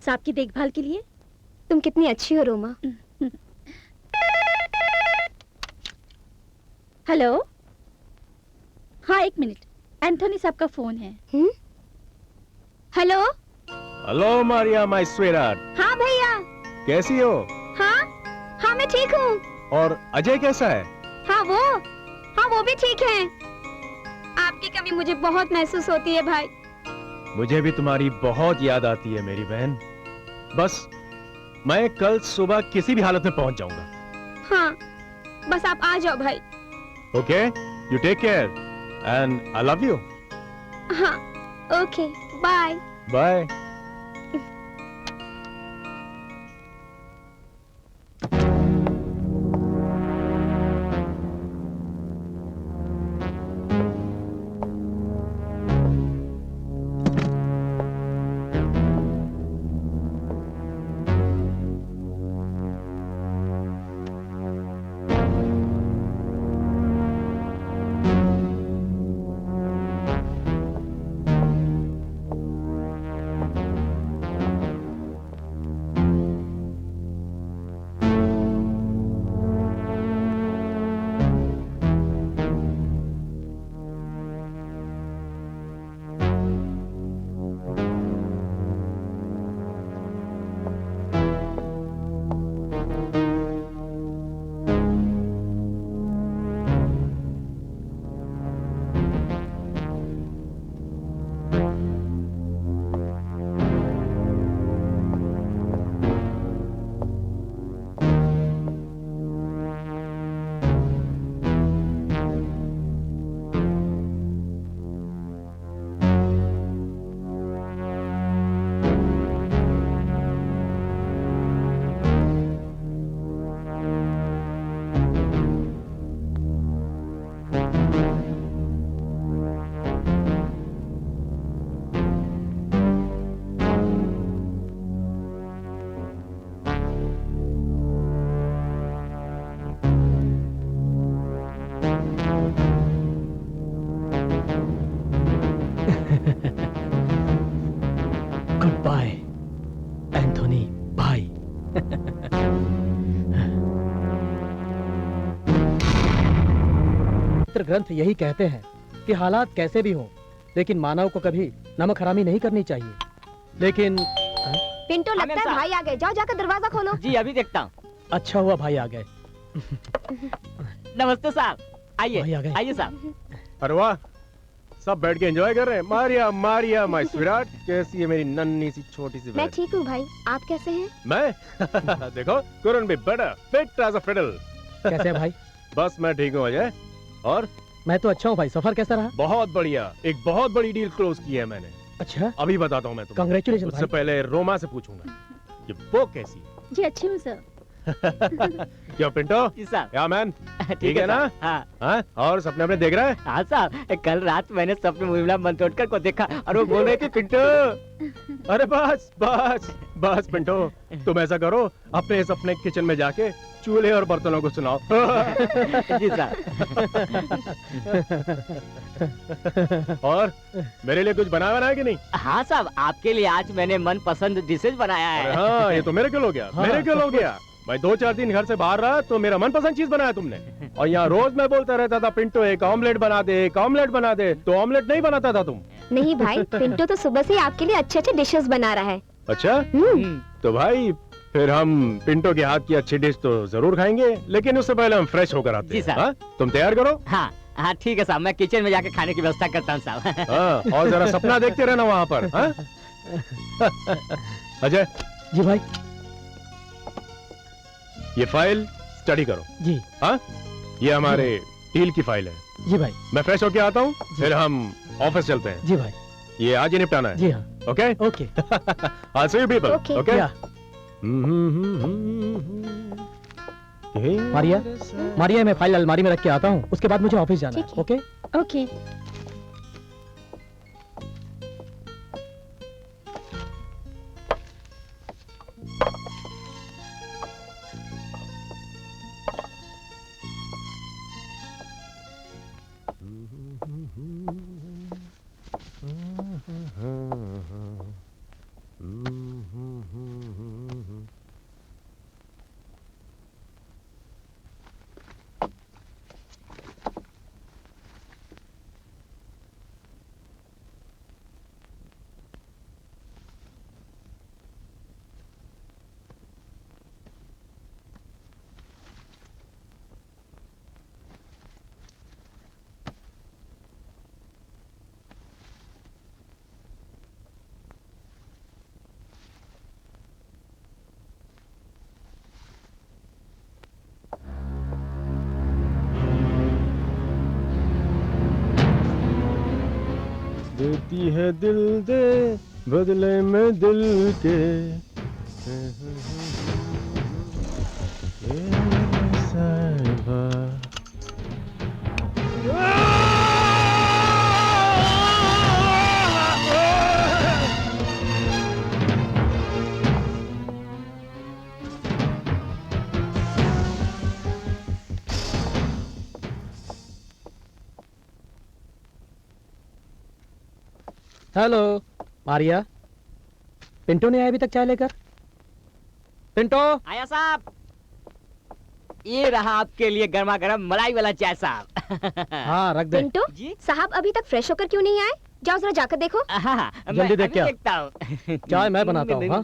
साहब की देखभाल के लिए। तुम कितनी अच्छी हो रोमा। हेलो, हाँ एक मिनट, एंथोनी साहब का फोन है। Hello. Hello Maria my sweetheart, हाँ भैया। कैसी हो? हाँ मैं ठीक हूँ। और अजय कैसा है? हाँ वो भी ठीक है। आपकी कमी मुझे बहुत महसूस होती है भाई। मुझे भी तुम्हारी बहुत याद आती है मेरी बहन। बस मैं कल सुबह किसी भी हालत में पहुंच जाऊंगा। हाँ बस आप आ जाओ भाई। Okay, you take care and I love you. हाँ ओके, बाय बाय। पवित्र ग्रंथ यही कहते हैं कि हालात कैसे भी हों, लेकिन मानव को कभी नमक हरामी नहीं करनी चाहिए। लेकिन पिंटू, लगता है भाई आ गए। जाओ जाकर दरवाजा खोलो। जी अभी देखता हूँ। अच्छा हुआ भाई आ गए। नमस्ते साहब, भाई आ आइए गए। आइए साहब। अरे वाह, सब बैठ के एंजॉय कर रहे हैं। मारिया मारिया माय स्वीटहार्ट, कैसी है मेरी नन्ही सी छोटी सी मैं बहन? ठीक हूँ भाई, आप कैसे हैं? मैं देखो, couldn't be better, fit as a fiddle। कैसे है भाई? बस मैं ठीक हूँ अजय। और मैं तो अच्छा हूँ भाई। सफर कैसा रहा? बहुत बढ़िया, एक बहुत बड़ी डील क्लोज की है मैंने। अच्छा, अभी बताता हूँ मैं तुम्हें। कांग्रेचुलेशन उससे भाई। पहले रोमा से पूछूंगा कि वो कैसी है। जी अच्छी हूँ सर। क्या पिंटो? जी साहब। या मैन, ठीक है ना? साहब। हाँ हाँ, और सपने अपने देख रहा है? हाँ साहब, कल रात मैंने सपने में उर्मिला मंतोड़कर को देखा और वो बोल रहे थे पिंटू। अरे बस बस बस पिंटो, तुम ऐसा करो, अपने अपने किचन में जाके चूल्हे और बर्तनों को सुनाओ। जी साहब। और मेरे लिए कुछ बनाया है कि नहीं? हाँ साहब, आपके लिए आज मैंने मनपसंद डिशेज बनाया अरे है। हाँ, ये तो मेरे किल हो गया। हाँ। मेरे किल हो गया। मैं 2-4 दिन घर से बाहर रहा तो मेरा मनपसंद चीज बनाया तुमने। और यहाँ रोज मैं बोलता रहता था, पिंटू एक ऑमलेट बना दे, एक ऑमलेट बना दे, तो ऑमलेट नहीं बनाता था तुम। नहीं भाई, पिंटू तो सुबह से ही आपके लिए अच्छे अच्छे डिशेस बना रहा है। अच्छा, तो भाई फिर हम पिंटो के हाथ की अच्छी डिश तो जरूर खाएंगे, लेकिन उससे पहले हम फ्रेश होकर आते जी हैं। साहब। हाँ? तुम तैयार करो। हाँ हाँ ठीक है साहब, मैं किचन में जाके खाने की व्यवस्था करता हूँ साहब। हाँ, और जरा सपना देखते रहना वहाँ पर। हाँ? अजय, जी भाई। ये फाइल स्टडी करो। जी हाँ, ये हमारे डील की फाइल है। जी भाई। मैं फ्रेश होके आता हूँ, फिर हम ऑफिस चलते हैं। जी भाई। ये आज ही निपटाना है। जी हाँ। Okay okay. I'll see you people. Okay. Okay? या मारिया, मारिया मैं फाइल अलमारी में रख के आता हूँ, उसके बाद मुझे ऑफिस जाना है। ठीक है। ओके। ओके। देती है दिल दे बदले में दिल के। साहिबा। हेलो मारिया, पिंटू नहीं आया अभी तक चाय लेकर? पिंटू। आया साहब, ये रहा आपके लिए गर्मा गर्म मलाई वाला चाय साहब। हाँ रख दे। पिंटू, जी साहब अभी तक फ्रेश होकर क्यों नहीं आए? जाओ जरा जाकर देखो। हाँ, जल्दी मैं देख अभी क्या? देखता हूँ। चाय मैं बनाता हूँ। हाँ?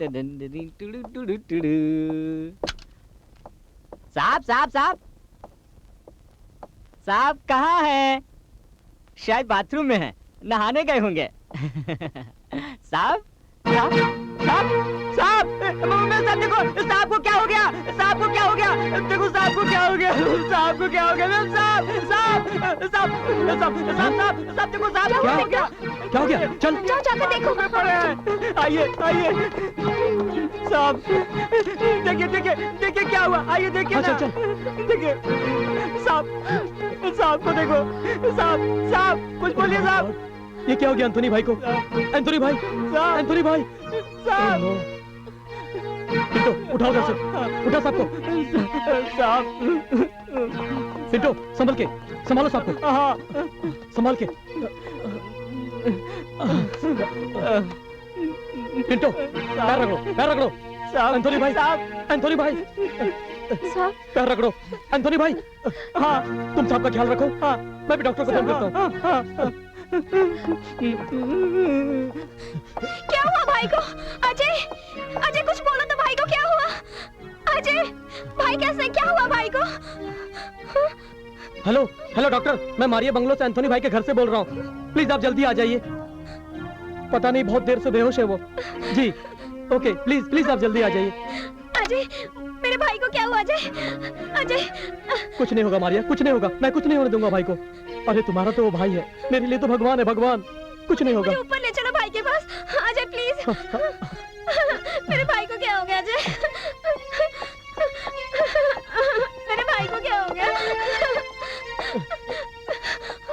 साहब साहब साहब साहब कहाँ है? शायद बाथरूम में है, नहाने गए होंगे। साहब साहब साहब साहब मेरे साहब देखो, साहब को क्या हो गया? साहब को क्या हो गया? देखो साहब को क्या हो गया? साहब को क्या हो गया? साहब साहब साहब साहब साहब साहब साहब देखो, साहब को क्या हो गया? क्या हो गया? चल। जाओ जाकर देखो। पड़े हैं। आइए आइए साहब, देखिए देखिए देखिए क्या हुआ, आइए देखिए हाँ, ना। चल, देखिए साहब, साहब को देखो। साहब साहब कुछ बोलिए साहब। ये क्या हो गया एंथोनी भाई को? एंथोनी भाई, साहब एंथोनी भाई। साहब पिंटू उठाओ उधर से, उठा साहब को। साहब पिंटू संभल के, संभालो साहब को, हाँ संभाल के। पिंटू पैर रगड़ो, पैर रगड़ो। साहब एंथोनी भाई, साहब एंथोनी भाई। साहब पैर रगड़ो। एंथोनी भाई, हाँ तुम साहब का ख्याल रखो। हाँ मैं भी डॉक्टर को फोन करता हूँ। क्या हुआ भाई को? अजय, अजय कुछ बोलो तो, भाई को क्या हुआ? अजय भाई कैसे, क्या हुआ भाई को? हेलो हेलो डॉक्टर, मैं मारिया बंगलो से एंथोनी भाई के घर से बोल रहा हूँ। प्लीज आप जल्दी आ जाइए। पता नहीं बहुत देर से बेहोश है वो। जी ओके, प्लीज प्लीज आप जल्दी आ जाइए। अजय मेरे भाई को क्या हुआ? अजय, अजय कुछ नहीं होगा मारिया, कुछ नहीं होगा। मैं कुछ नहीं होने दूंगा भाई को। अरे तुम्हारा तो वो भाई है, मेरे लिए तो भगवान है, भगवान। कुछ नहीं होगा। मुझे ऊपर ले चलो भाई के पास। अजय प्लीज। मेरे भाई को क्या हो गया? अजय मेरे भाई को क्या हो गया?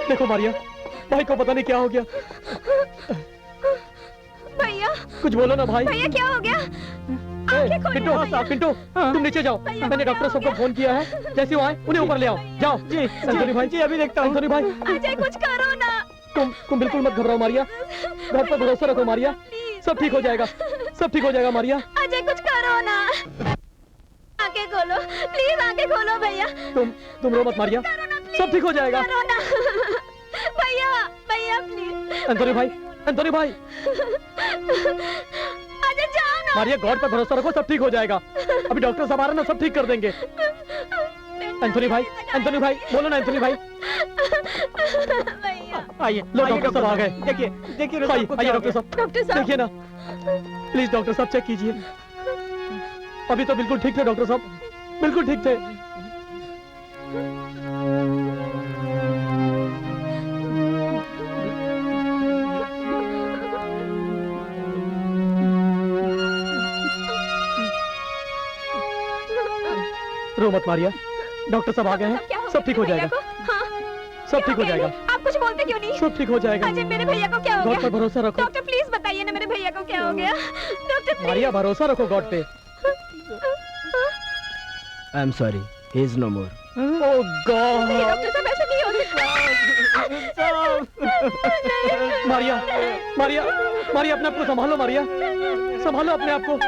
देखो मारिया, भाई को पता नहीं क्या हो गया। भैया कुछ बोलो ना भाई। भैया क्या हो गया? पिंटू, पिंटू तुम नीचे जाओ। मैंने डॉक्टर सबको फोन किया है, जैसे वो आए उन्हें ऊपर ले आओ। जाओ। जी एंथोनी भाई, जी अभी देखता हूँ। एंथोनी भाई अजय कुछ करो ना। तुम बिल्कुल मत घबराओ मारिया, घर पर भरोसा रखो मारिया, सब ठीक हो जाएगा, सब ठीक हो जाएगा मारिया। अजय कुछ करो ना। आंखें खोलो प्लीज, आंखें खोलो भैया। तुम रो मत मारिया, सब ठीक हो जाएगा। करो ना भैया, भैया प्लीज। एंथोनी भाई, एंथोनी भाई। अजय जाओ ना। मारिया गॉड पर भरोसा रखो, सब ठीक हो जाएगा। अभी डॉक्टर साहब आ रहे हैं ना, सब ठीक कर देंगे। एंथोनी भाई, एंथोनी भाई बोलो ना एंथोनी भाई। भैया आइए, लो डॉक्टर साहब आ गए। देखिए देखिए आइए आइए डॉक्टर साहब, डॉक्टर साहब देखिए ना प्लीज। डॉक्टर साहब चेक कीजिए। अभी तो बिल्कुल ठीक थे डॉक्टर साहब, बिल्कुल ठीक थे। रो मत मारिया, डॉक्टर साहब आ गए हैं, सब ठीक हो जाएगा, सब ठीक हो जाएगा। आप कुछ बोलते क्यों नहीं? सब ठीक हो जाएगा। अजय मेरे भैया को क्या हो गॉड पर गया? भरोसा रखो। डॉक्टर प्लीज बताइए ना मेरे भैया को क्या हो गया? Doctor please. मारिया भरोसा रखो गॉड पे। I am sorry, he is no more. Oh God. Doctor साहब ऐसा नहीं हो सकता। मारिया, मारिया, मारिया अपने आप को संभालो मारिया, संभालो अपने आप को।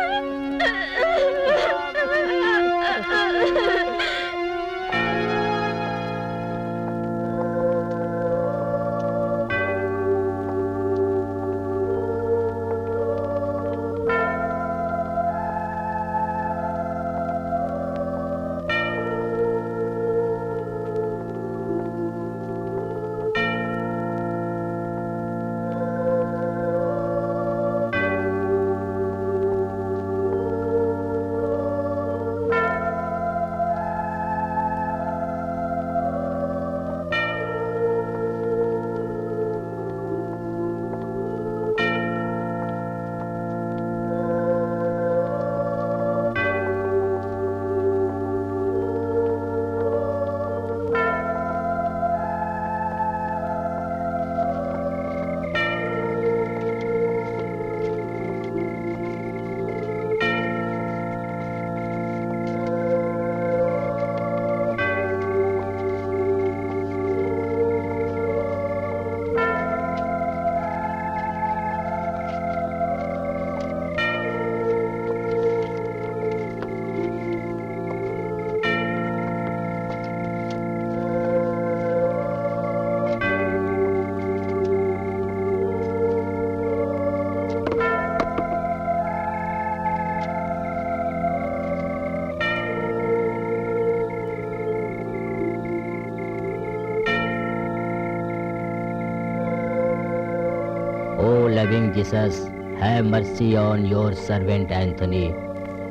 Loving Jesus, have mercy on your servant Anthony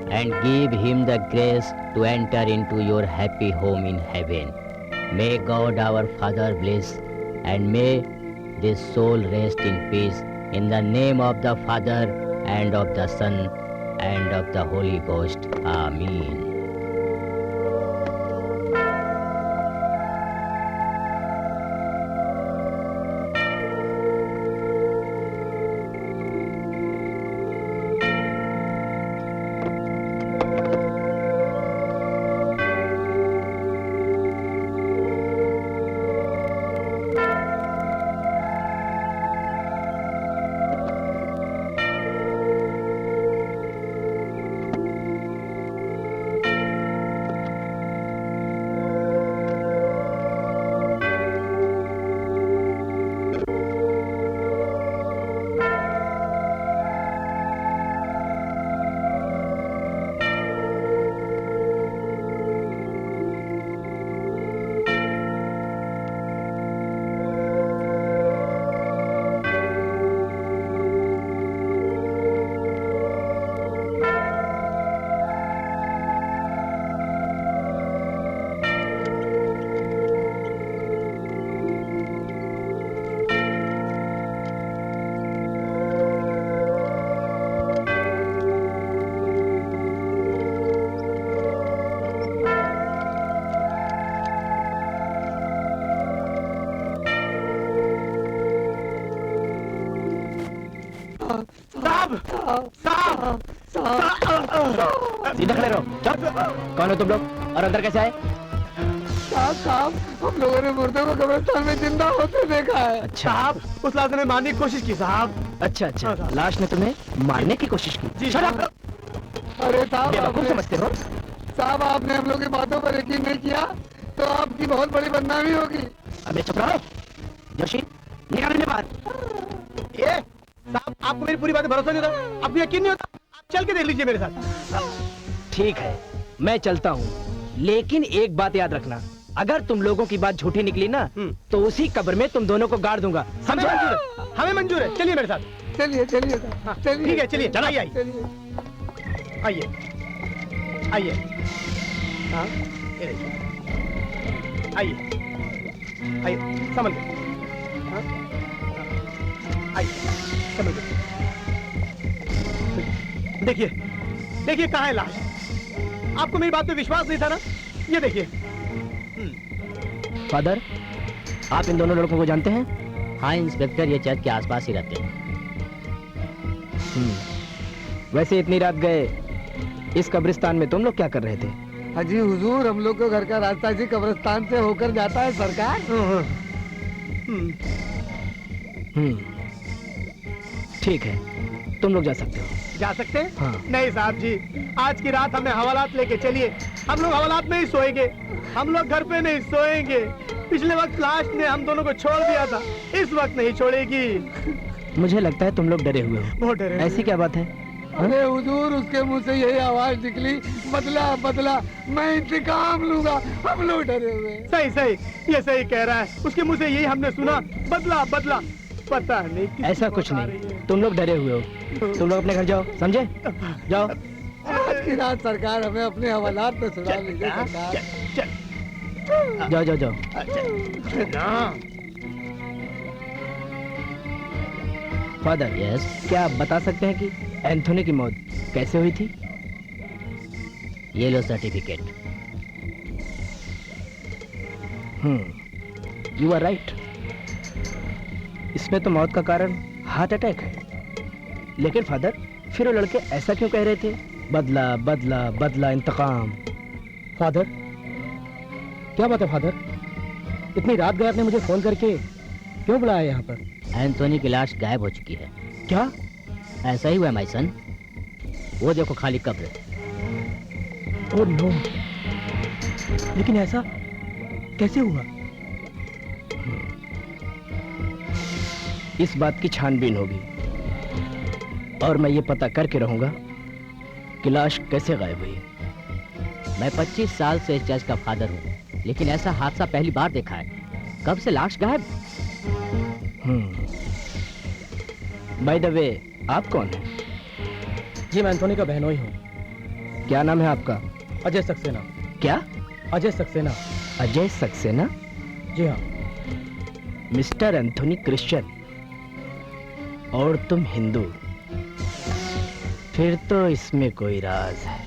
and give him the grace to enter into your happy home in heaven. May God our Father bless and may this soul rest in peace in the name of the Father and of the Son and of the Holy Ghost. Amen. सीधा खड़े रहो। कौन हो तुम लोग और अंदर कैसे आए? साहब हम लोगों ने मुर्दे को कब्रिस्तान में जिंदा होते देखा है। अच्छा साहब उस लाश ने मारने की कोशिश की साहब। अच्छा अच्छा, लाश ने तुम्हें मारने की कोशिश की? जी Shut up! अरे साहब बेवकूफ समझते हो? साहब आपने हम लोग की बातों पर यकीन नहीं किया तो आपकी बहुत बड़ी बदनामी होगी। अबे चुप रहो। जोशी निकाल इन्हें बाहर। ये साहब आपको मेरी पूरी बातें भरोसा नहीं होता, आपको यकीन नहीं होता, आप चल के देख लीजिए मेरे साथ। ठीक है, मैं चलता हूँ, लेकिन एक बात याद रखना, अगर तुम लोगों की बात झूठी निकली ना तो उसी कब्र में तुम दोनों को गाड़ दूंगा। हमें समझे? मंजूर है, हमें मंजूर है, चलिए मेरे साथ। चलिए चलिए हाँ, चलिए ठीक है, चलिए आइए आइए चलिए। आइए आइए। हाँ ये देखिए, आइए आइए संभल के। हाँ, हाँ, आइए संभल के। देखिए देखिए कहाँ है लाश? आपको मेरी बात पे विश्वास नहीं था ना? ये देखिए। फादर, आप इन दोनों लड़कों को जानते हैं? हाँ इंस्पेक्टर, ये चर्च के आसपास ही रहते हैं। वैसे इतनी रात गए इस कब्रिस्तान में तुम लोग क्या कर रहे थे? हाजी हुजूर हम लोग को घर का रास्ता इसी कब्रिस्तान से होकर जाता है सरकार। ठीक है, तुम लोग जा सकते हो। जा सकते हैं? हाँ। नहीं साहब जी, आज की रात हमें हवालात लेके चलिए। हम लोग हवालात में ही सोएंगे, हम लोग घर पे नहीं सोएंगे। पिछले वक्त लाश ने हम दोनों को छोड़ दिया था, इस वक्त नहीं छोड़ेगी। मुझे लगता है तुम लोग डरे हुए हो। बहुत डरे। ऐसी क्या बात है? अरे हुजूर उसके मुंह से यही आवाज निकली, बदला बदला, मैं इंतकाम लूंगा। हम लोग डरे हुए हैं। सही सही, ये सही कह रहा है, उसके मुंह से यही हमने सुना, बदला बदला। पता नहीं किसकी ऐसा कुछ मौत आ नहीं, रही है। तुम लोग डरे हुए हो। तुम लोग अपने घर जाओ, समझे? जाओ। आज की रात सरकार हमें अपने हवालात पे सुना लीजिए सरकार। जाओ जाओ जाओ। फादर, यस, क्या आप बता सकते हैं कि एंथोनी की मौत कैसे हुई थी? ये लो सर्टिफिकेट। You are right. इसमें तो मौत का कारण हार्ट अटैक है। लेकिन फादर, फिर वो लड़के ऐसा क्यों कह रहे थे? बदला बदला बदला, इंतकाम। फादर, क्या बात है फादर? इतनी रात गए आपने मुझे फोन करके क्यों बुलाया यहाँ पर? एंथोनी की लाश गायब हो चुकी है। क्या? ऐसा ही हुआ है माय सन। वो देखो खाली कब्र। ओह नो, लेकिन ऐसा कैसे हुआ? इस बात की छानबीन होगी और मैं ये पता करके रहूंगा कि लाश कैसे गायब हुई। मैं 25 साल से इस चर्च का फादर हूँ, लेकिन ऐसा हादसा पहली बार देखा है। कब से लाश गायब? बाय द वे, आप कौन हैं? जी मैं एंथोनी का बहनोई हूँ। क्या नाम है आपका? अजय सक्सेना। क्या? अजय सक्सेना। अजय सक्सेना? जी हाँ। मिस्टर एंथोनी क्रिश्चियन और तुम हिंदू, फिर तो इसमें कोई राज है।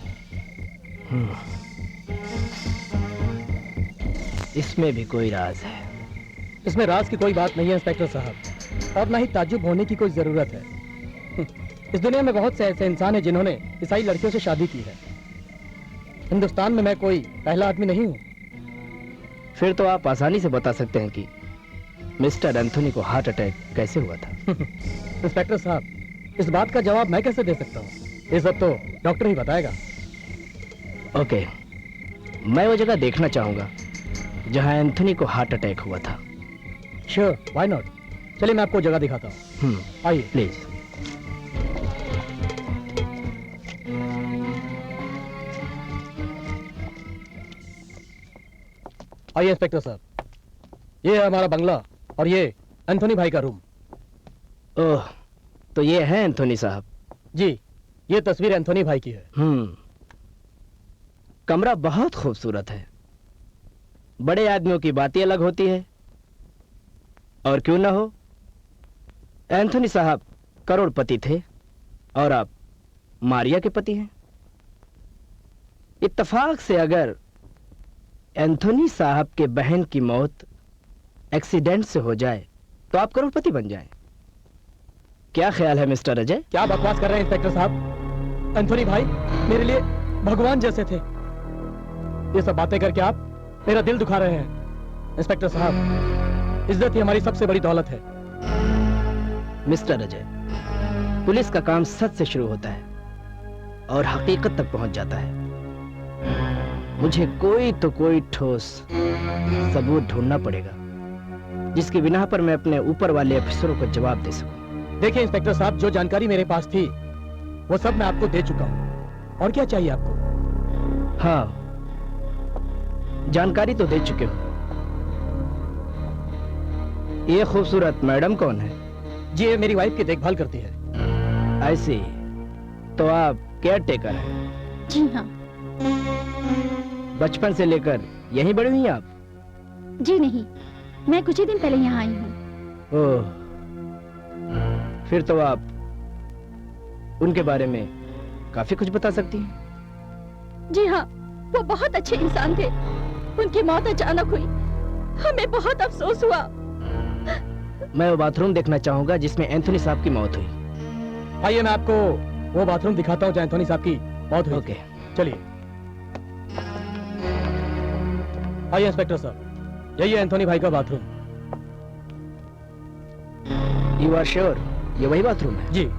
इसमें भी कोई राज है। इसमें राज की कोई बात नहीं है इंस्पेक्टर साहब, और ना ही ताज्जुब होने की कोई जरूरत है। इस दुनिया में बहुत से ऐसे इंसान हैं जिन्होंने ईसाई लड़कियों से शादी की है। हिंदुस्तान में मैं कोई पहला आदमी नहीं हूँ। फिर तो आप आसानी से बता सकते हैं कि मिस्टर एंथोनी को हार्ट अटैक कैसे हुआ था। इंस्पेक्टर साहब, इस बात का जवाब मैं कैसे दे सकता हूँ? ये सब तो डॉक्टर ही बताएगा। ओके, मैं वो जगह देखना चाहूंगा जहां एंथोनी को हार्ट अटैक हुआ था। Sure, why not. चलिए मैं आपको जगह दिखाता हूँ। आइए प्लीज। आइए इंस्पेक्टर साहब, ये है हमारा बंगला और ये एंथोनी भाई का रूम। ओह, तो ये है एंथोनी साहब? जी, ये तस्वीर एंथोनी भाई की है। कमरा बहुत खूबसूरत है। बड़े आदमियों की बातें अलग होती है, और क्यों ना हो। एंथोनी साहब करोड़पति थे और आप मारिया के पति हैं। इत्तेफाक से अगर एंथोनी साहब के बहन की मौत एक्सीडेंट से हो जाए तो आप करोड़पति बन जाएं। क्या ख्याल है मिस्टर अजय? क्या बकवास कर रहे हैं इंस्पेक्टर साहब? एंथोनी भाई मेरे लिए भगवान जैसे थे। ये सब बातें करके आप मेरा दिल दुखा रहे हैं। इंस्पेक्टर साहब, इज्जत ही हमारी सबसे बड़ी दौलत है। मिस्टर अजय, पुलिस का काम सच से शुरू होता है और हकीकत तक पहुंच जाता है। मुझे कोई तो कोई ठोस सबूत ढूंढना पड़ेगा जिसकी बिना पर मैं अपने ऊपर वाले अफसरों को जवाब दे सकूं। देखिए इंस्पेक्टर साहब, जो जानकारी मेरे पास थी वो सब मैं आपको दे चुका हूं। और क्या चाहिए आपको? हाँ, जानकारी तो दे चुके हो। ये खूबसूरत मैडम कौन है? जी, ये मेरी वाइफ की देखभाल करती है। ऐसी तो आप केयर टेकर हैं? जी हाँ। बचपन से लेकर यहीं बड़ी हुई हैं आप? जी नहीं, मैं कुछ ही दिन पहले यहाँ आई हूँ। ओह, फिर तो आप उनके बारे में काफी कुछ बता सकती हैं। जी हाँ, वो बहुत अच्छे इंसान थे। उनकी मौत अचानक हुई, हमें बहुत अफसोस हुआ। मैं वो बाथरूम देखना चाहूंगा जिसमें एंथोनी साहब की मौत हुई। आइए मैं आपको वो बाथरूम दिखाता हूँ जहाँ एंथोनी साहब की मौत हुई। ओके, चलिए। आइए इंस्पेक्टर साहब, यही है एंथोनी भाई का बाथरूम। यू आर श्योर ये वही बाथरूम है? जी।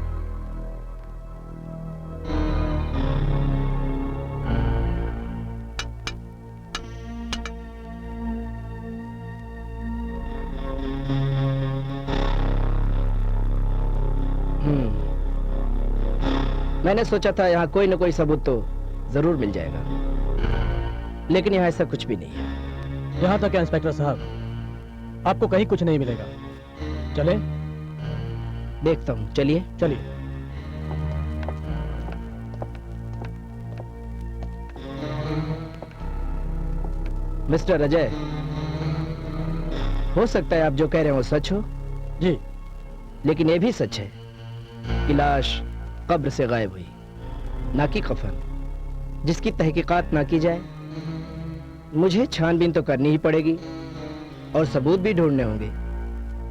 मैंने सोचा था यहाँ कोई न कोई सबूत तो जरूर मिल जाएगा, लेकिन यहाँ ऐसा कुछ भी नहीं है। यहाँ तक है इंस्पेक्टर साहब, आपको कहीं कुछ नहीं मिलेगा। चले? देखता हूँ, चलिए। चलिए। मिस्टर अजय, हो सकता है आप जो कह रहे हो सच हो। जी। लेकिन ये भी सच है कि लाश कब्र से गायब हुई, ना कि कफन। जिसकी तहकीकात ना की जाए, मुझे छानबीन तो करनी ही पड़ेगी और सबूत भी ढूंढने होंगे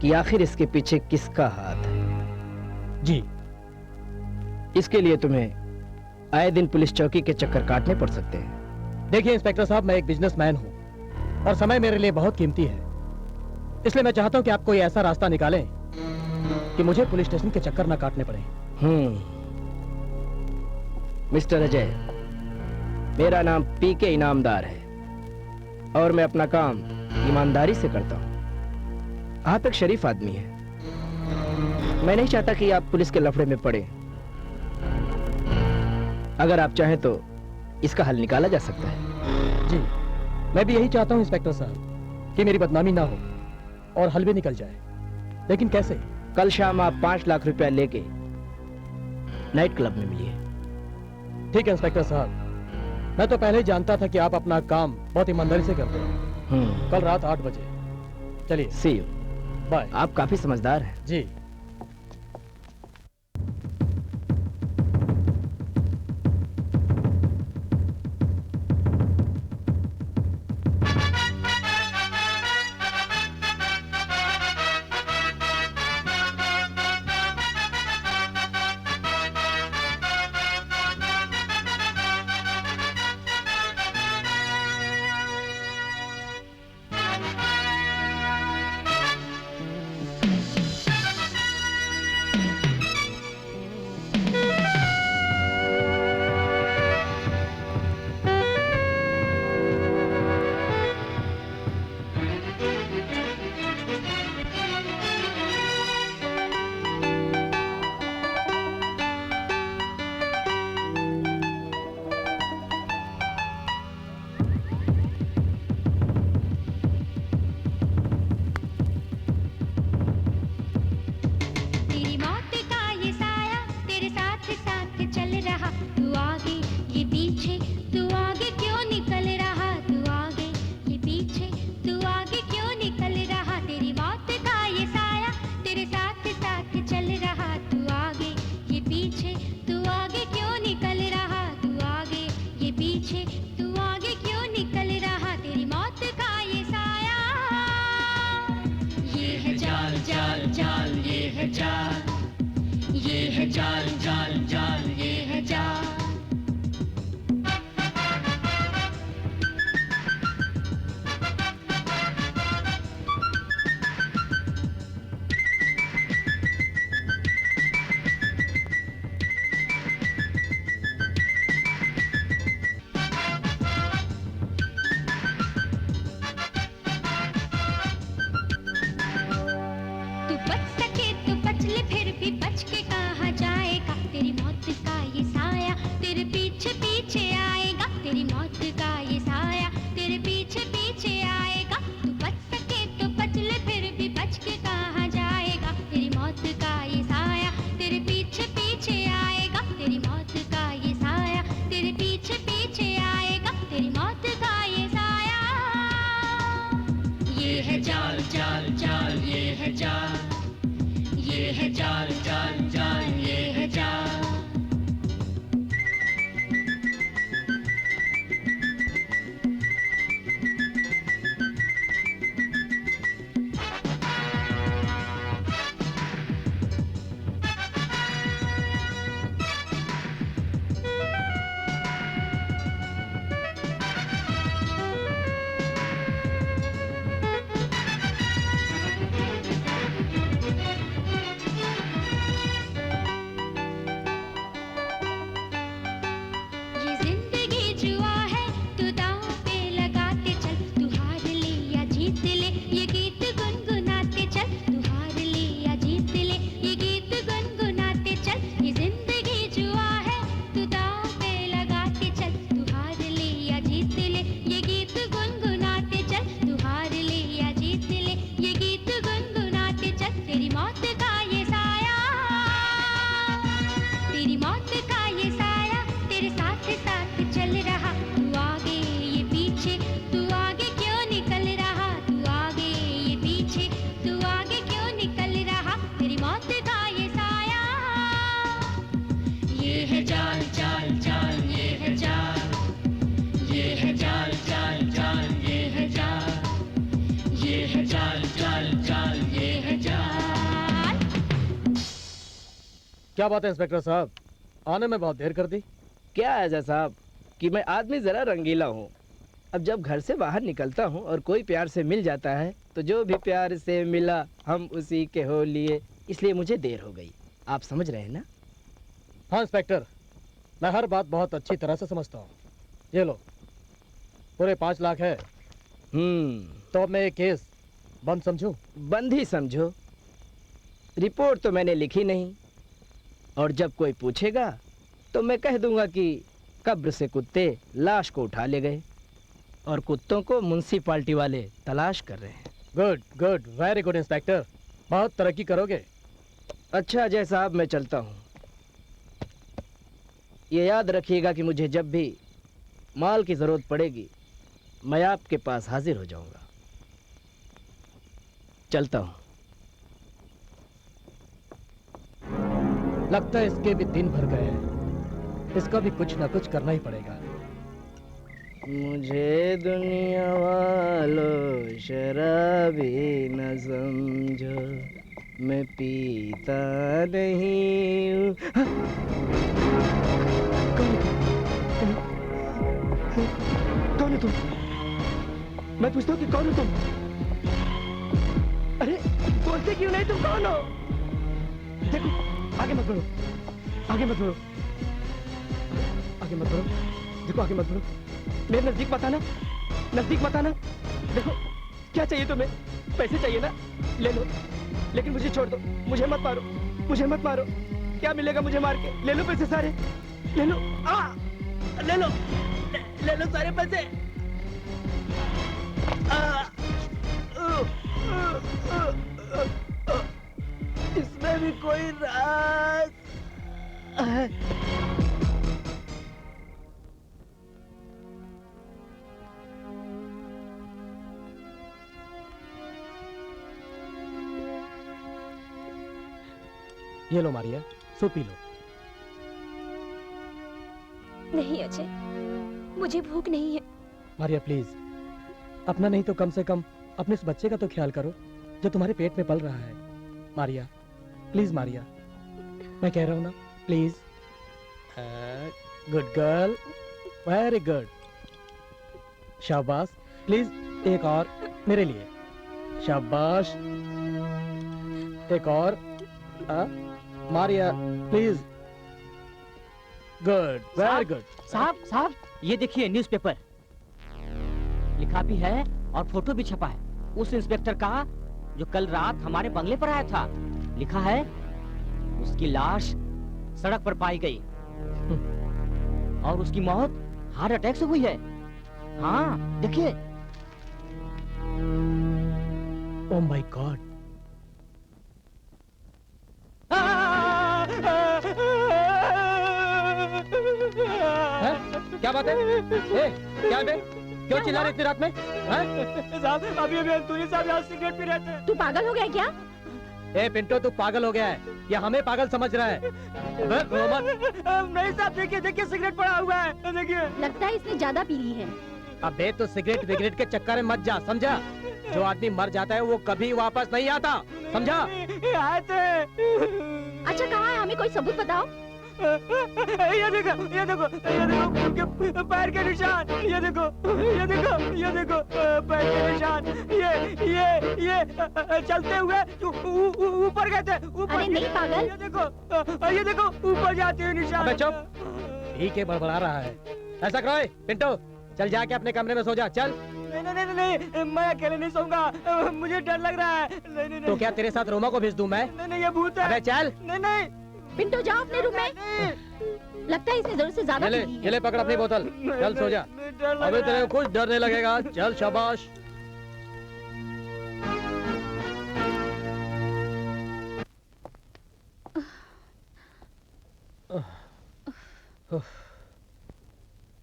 कि आखिर इसके पीछे किसका हाथ है। जी। इसके लिए तुम्हें आए दिन पुलिस चौकी के चक्कर काटने पड़ सकते हैं। देखिए इंस्पेक्टर साहब, मैं एक बिजनेसमैन हूँ और समय मेरे लिए बहुत कीमती है। इसलिए मैं चाहता हूँ कि आप कोई ऐसा रास्ता निकालें कि मुझे पुलिस स्टेशन के चक्कर ना काटने पड़े। मिस्टर अजय, मेरा नाम पीके इनामदार है और मैं अपना काम ईमानदारी से करता हूँ। आप एक शरीफ आदमी हैं। मैं नहीं चाहता कि आप पुलिस के लफड़े में पड़े। अगर आप चाहें तो इसका हल निकाला जा सकता है। जी, मैं भी यही चाहता हूँ इंस्पेक्टर साहब कि मेरी बदनामी ना हो और हल भी निकल जाए। लेकिन कैसे? कल शाम आप 5 लाख रुपया लेके नाइट क्लब में मिलिए। ठीक है इंस्पेक्टर साहब, मैं तो पहले ही जानता था कि आप अपना काम बहुत ईमानदारी से करते हैं। कल रात 8 बजे। चलिए। सी यू। बाय। आप काफी समझदार हैं। जी। जाल जाल जाल ये है जाल। ये जिंदगी जुआ है, तू दांव पे लगाते चल, तू हार ले या जीत ले, ये गीत गुनगुनाते चल, तू हार ले या जीत ले, ये गीत गुनगुनाते चल। ये जिंदगी जुआ है, तू दांव पे लगाते चल, तू हार ले या जीत ले, ये गीत गुनगुनाते चल, तू हार ले या जीत ले, ये गीत गुनगुनाते चल। तेरी मौत का ये साया, तेरी मौत का ये साया तेरे साथ साथ चल रहा। तू आगे ये पीछे, तू आगे क्यों निकल रहा, तू आगे ये पीछे, तू आगे क्यों निकल रहा। तेरी मौत का ये साया, ये है जाल जाल जाल ये है जाल, ये है जाल जाल जाल ये है जाल, ये है जाल जाल जाल ये है जाल। क्या बात है इंस्पेक्टर साहब, आने में बहुत देर कर दी। क्या है ऐसा साहब कि मैं आदमी जरा रंगीला हूँ। अब जब घर से बाहर निकलता हूँ और कोई प्यार से मिल जाता है तो जो भी प्यार से मिला हम उसी के हो लिए, इसलिए मुझे देर हो गई। आप समझ रहे हैं ना? हाँ इंस्पेक्टर, मैं हर बात बहुत अच्छी तरह से समझता हूँ। ये लो, पूरे 5 लाख है। तो अब मैं ये केस बंद समझूं? बंद ही समझो। रिपोर्ट तो मैंने लिखी नहीं, और जब कोई पूछेगा तो मैं कह दूंगा कि कब्र से कुत्ते लाश को उठा ले गए और कुत्तों को म्युनिसिपालिटी वाले तलाश कर रहे हैं। Good good, very good inspector, बहुत तरक्की करोगे। अच्छा अजय साहब, मैं चलता हूँ। ये याद रखिएगा कि मुझे जब भी माल की जरूरत पड़ेगी मैं आपके पास हाजिर हो जाऊंगा। चलता हूँ। लगता है इसके भी दिन भर गए हैं, इसका भी कुछ ना कुछ करना ही पड़ेगा। मुझे दुनिया वालों शराबी न समझो, मैं पीता नहीं हूँ। कौन है तुम? मैं पूछता हूँ कि कौन हो तुम? अरे बोलते क्यों नहीं? तुम कौन हो? देखो, आगे मत बढ़ो, आगे मत बढ़ो, आगे मत बढ़ो, देखो आगे मत बढ़ो, मेरे नजदीक मत आना, नजदीक मत आना। देखो, क्या चाहिए तुम्हें? पैसे चाहिए ना? ले लो, लेकिन मुझे छोड़ दो, मुझे मत मारो, मुझे मत मारो। क्या मिलेगा मुझे मार के? ले लो पैसे सारे, ले लो, ले लो, ले लो सारे पैसे। इसमें भी कोई राज है। ये लो मारिया, सूप पी लो। नहीं अजय, मुझे भूख नहीं है। मारिया प्लीज, अपना नहीं तो कम से कम अपने इस बच्चे का तो ख्याल करो जो तुम्हारे पेट में पल रहा है। मारिया प्लीज, मारिया मैं कह रहा हूँ ना, please. Good girl, very good, शाबाश। प्लीज एक और मेरे लिए, शाबाश। एक और, Maria please, good, very good. साहब ये देखिए न्यूज़पेपर, लिखा भी है और फोटो भी छपा है उस इंस्पेक्टर का जो कल रात हमारे बंगले पर आया था। लिखा है उसकी लाश सड़क पर पाई गई और उसकी मौत हार्ट अटैक से हुई है। हाँ देखिए। Oh my God. क्या बात है? क्या बे? क्यों चिल्ला रहे इतनी रात में? साहब, अभी अंतुनी साहब यहाँ सिगरेट पी रहे थे। तू पागल हो गया क्या? ए पिंटो, तू पागल हो गया है या हमें पागल समझ रहा है? अबे, रो मत। नहीं साहब, देखिए देखिए सिगरेट पड़ा हुआ है, देखिए। लगता है इसने ज्यादा पी ली है। अबे तो सिगरेट विगरेट के चक्कर में मत जा, समझा? जो आदमी मर जाता है वो कभी वापस नहीं आता, समझा? आए थे। अच्छा कहाँ है, हमें कोई सबूत बताओ। ये देखो, ये देखो, ये देखो उनके पैर के निशान, ये देखो, ये देखो, ये देखो पैर के निशान, ये चलते हुए ऊपर गए थे, ऊपर। अरे नहीं पागल। ये देखो ऊपर जाते हुए निशान। अबे चुप, ठीक है बड़बड़ा रहा है। ऐसा करो पिंटो, चल जाके अपने कमरे में सो जा, चल। नहीं नहीं नहीं नहीं, मैं अकेले नहीं सोऊंगा, मुझे डर लग रहा है। नहीं नहीं तो क्या तेरे साथ रोमा को भेज दूं मैं? नहीं नहीं, ये भूत है। अबे चल। नहीं नहीं पिंटो जाओ अपने रूम में। लगता है इसने जरूरत से ज्यादा पी ली है। ये ले पकड़ अपनी बोतल, चल सो जा। अबे तेरे को कुछ डर नहीं लगेगा, चल शाबाश।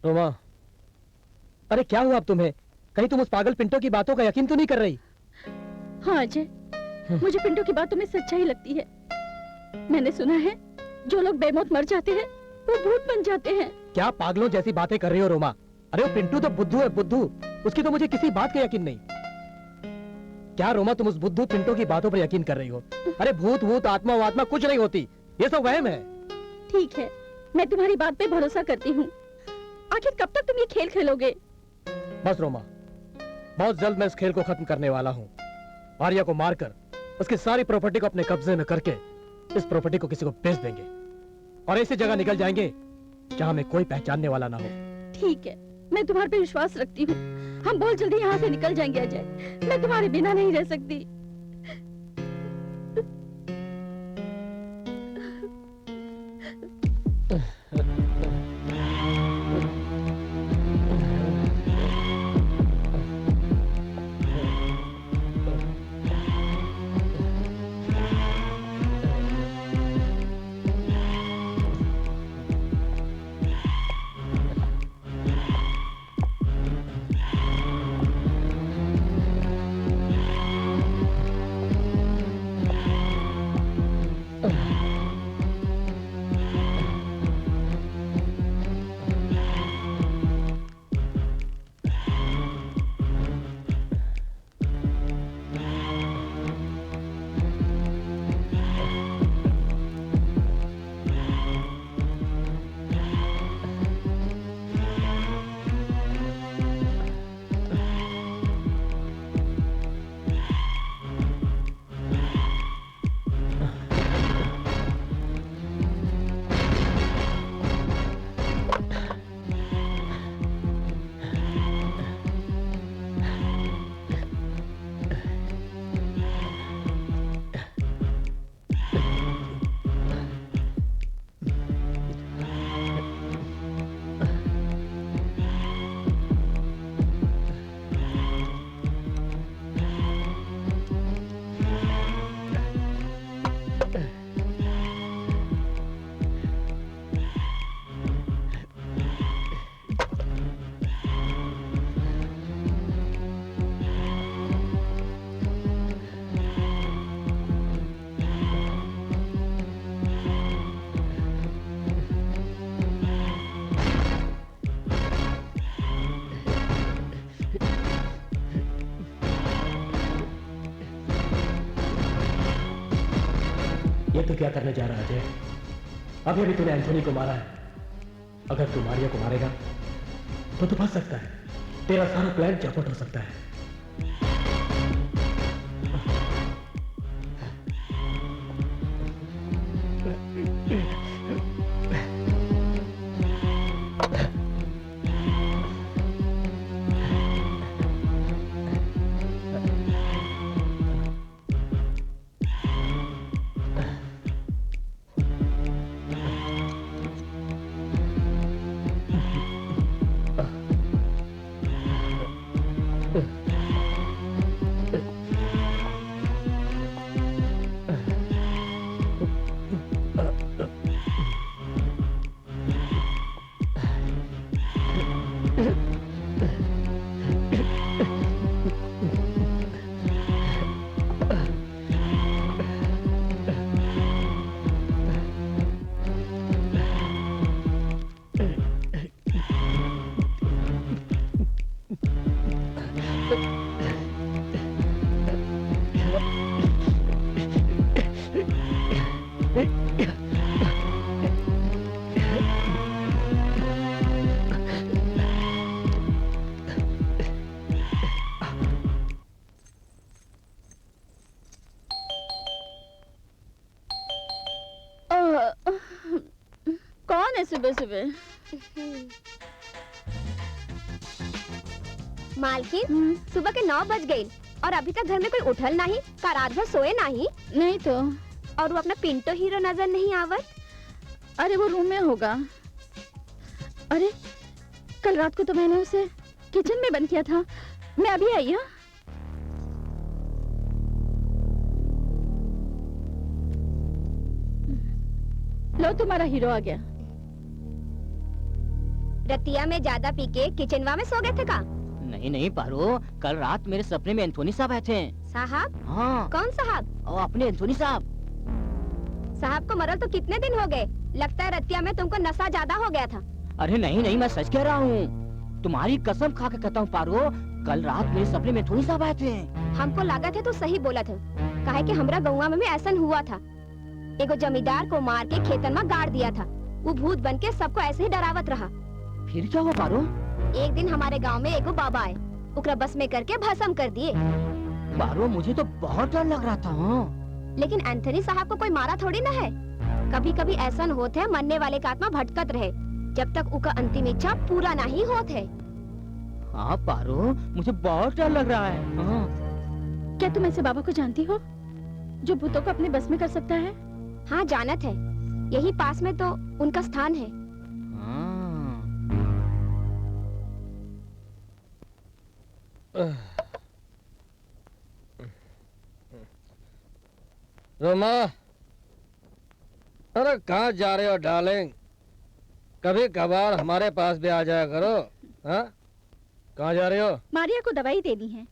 रोमा, अरे क्या हुआ अब तुम्हें? कहीं तुम उस पागल पिंटो की बातों का यकीन तो नहीं कर रही? हाँ अजय, मुझे पिंटो की बातों में सच्चाई लगती है। मैंने सुना है जो लोग बेमौत मर जाते हैं वो भूत बन जाते हैं। क्या पागलों जैसी बातें कर रही हो रोमा? अरे वो पिंटू तो बुद्धू है, बुद्धू। उसकी तो मुझे किसी बात का यकीन नहीं। क्या रोमा, तुम उस बुद्धू पिंटू की बातों पर यकीन कर रही हो? अरे भूत भूत आत्मा वात्मा कुछ नहीं होती, ये सब वहम है। ठीक है, मैं तुम्हारी बात पे भरोसा करती हूँ। आखिर कब तक तुम ये खेल खेलोगे? बस रोमा, बहुत जल्द मैं इस खेल को खत्म करने वाला हूँ। आर्या को मारकर उसकी सारी प्रॉपर्टी को अपने कब्जे में करके इस प्रॉपर्टी को किसी को बेच देंगे और ऐसी जगह निकल जाएंगे जहाँ हमें कोई पहचानने वाला ना हो। ठीक है, मैं तुम्हारे पे विश्वास रखती हूँ। हम बहुत जल्दी यहाँ से निकल जाएंगे अजय। मैं तुम्हारे बिना नहीं रह सकती। ये तो क्या करने जा रहा है अजय? अभी अभी तूने एंथोनी को मारा है। अगर तू मारिया को मारेगा तो तू फंस सकता है, तेरा सारा प्लान चौपट हो सकता है। कौन है सुबह सुबह? मालकिन, सुबह के 9 बज गए और अभी तक घर में कोई उठल नहीं, का रात भर सोए नहीं। नहीं तो। और वो अपना पिंटो हीरो नजर नहीं आवत। अरे वो रूम में होगा। अरे कल रात को तो मैंने उसे किचन में बंद किया था। मैं अभी आई। हाँ लो, तुम्हारा हीरो आ गया। रतिया में ज्यादा पी के किचनवा में सो गए थे का? नहीं नहीं पारो, कल रात मेरे सपने में एंथोनी साहब आए थे। साहब? हाँ। कौन साहब? अपने एंथोनी साहब। साहब को मरल तो कितने दिन हो गए? लगता है रतिया में तुमको नशा ज्यादा हो गया था। अरे नहीं नहीं, मैं सच कह रहा हूँ, तुम्हारी कसम खा के कहता हूँ पारो, कल रात मेरे सपने में एंथोनी साहब आए थे। हमको लगा था तो सही बोला था, काहे कि हमरा गौवा में भी ऐसा हुआ था। एगो जमींदार को मार के खेतन में गाड़ दिया था। वो भूत बन के सबको ऐसे ही डरावत रहा। फिर क्या हुआ पारो? एक दिन हमारे गांव में एगो बाबा आए, उकरा बस में करके भस्म कर दिए। पारो मुझे तो बहुत डर लग रहा था। हाँ। लेकिन एंथनी साहब को कोई मारा थोड़ी ना है। कभी कभी ऐसा होते है मरने वाले का आत्मा भटकत रहे जब तक उनका अंतिम इच्छा पूरा नहीं होत है। हाँ पारो, मुझे बहुत डर लग रहा है। हाँ। क्या तुम ऐसे बाबा को जानती हो जो भूतों को अपने बस में कर सकता है? हाँ जानत है, यही पास में तो उनका स्थान है। रोमा, अरे कहाँ जा रहे हो डार्लिंग? कभी कभार हमारे पास भी आ जाया करो। हाँ, कहाँ जा रहे हो? मारिया को दवाई देनी है,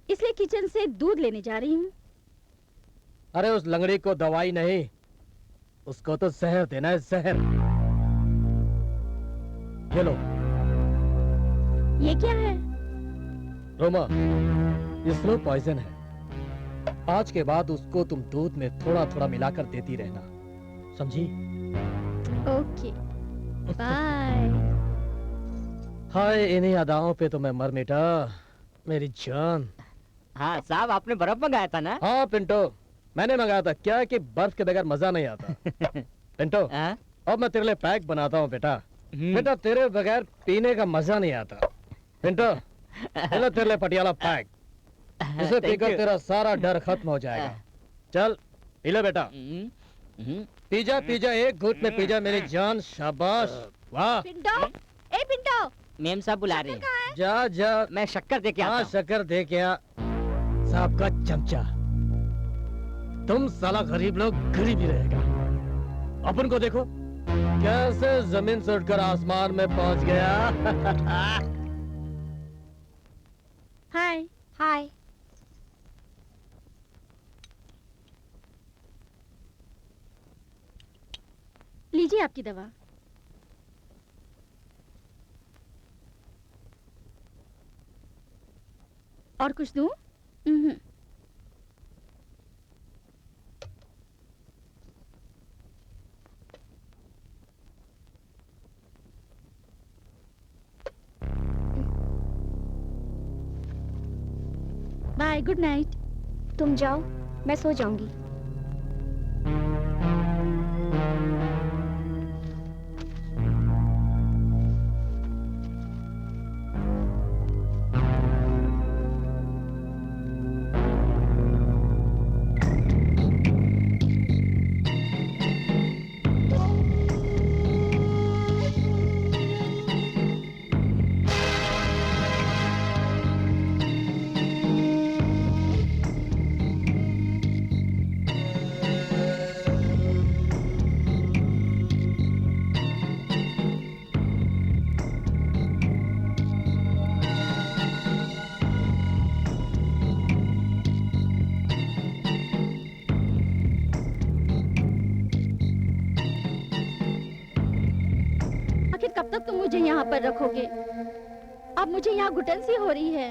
इसलिए किचन से दूध लेने जा रही हूँ। अरे उस लंगड़ी को दवाई नहीं, उसको तो जहर देना है, जहर। ये लो। ये क्या है? रोमा, ये स्लो पॉइजन है। आज के बाद उसको तुम दूध में थोड़ा थोड़ा मिलाकर देती रहना, समझी? Okay, bye. हाय, इन्हीं अदाओं पे तो मैं मर मिटा, मेरी जान। हाँ साहब, आपने बर्फ मंगाया था ना? हाँ पिंटो, मैंने मंगाया था। क्या है कि बर्फ के बगैर मजा नहीं आता। पिंटो, अब मैं तेरे लिए पैक बनाता हूँ बेटा। बेटा, तेरे बगैर पीने का मजा नहीं आता। पिंटो, तेरे लिए पटियाला पैक, इसे पीकर तेरा सारा डर खत्म हो जाएगा। चल पी ले बेटा। पीजा पीजा, एक घूंट में पीजा मेरी जान। शाबाश, वाह। पिंटो, ए पिंटो, मेम साहब बुला रहे हैं। जा जा, मैं शक्कर दे के आता हूं। शक्कर दे के आ। साहब का चमचा, तुम साला गरीब लोग गरीब ही रहेगा। अपन को देखो कैसे जमीन से उठकर आसमान में पहुंच गया। हाय हाय। लीजिए आपकी दवा। और कुछ दूं? Bye, good night. तुम जाओ, मैं सो जाऊंगी। कब तक तुम मुझे यहाँ पर रखोगे? अब मुझे यहाँ घुटन सी हो रही है।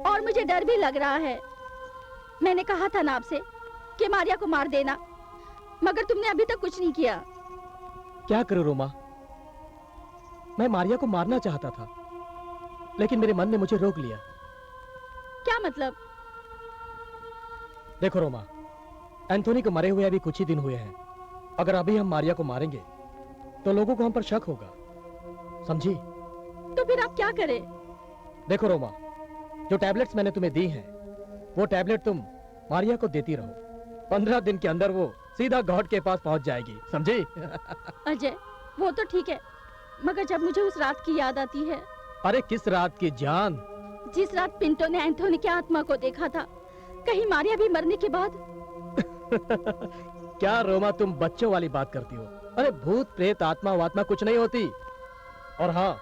और मुझे डर भी लग रहा है। मैंने कहा था ना आपसे कि मारिया को मार देना, मगर तुमने अभी तक कुछ नहीं किया। क्या करूं रोमा, मैं मारिया को मारना चाहता था, लेकिन मेरे मन ने मुझे रोक लिया। क्या मतलब? देखो रोमा, एंथोनी को मरे हुए अभी कुछ ही दिन हुए हैं। अगर अभी हम मारिया को मारेंगे तो लोगों को हम पर शक होगा, समझी? तो फिर आप क्या करें? देखो रोमा, जो टैबलेट्स मैंने तुम्हें दी हैं, वो टैबलेट तुम मारिया को देती रहो। 15 दिन के अंदर वो सीधा गॉड के पास पहुंच जाएगी, समझी? अजय, वो तो ठीक है, मगर जब मुझे उस रात की याद आती है। अरे किस रात की जान? जिस रात पिंटो ने एंथोनी की आत्मा को देखा था। कहीं मारिया भी मरने के बाद? क्या रोमा, तुम बच्चों वाली बात करती हो? अरे भूत प्रेत आत्मा वात्मा कुछ नहीं होती। और हाँ,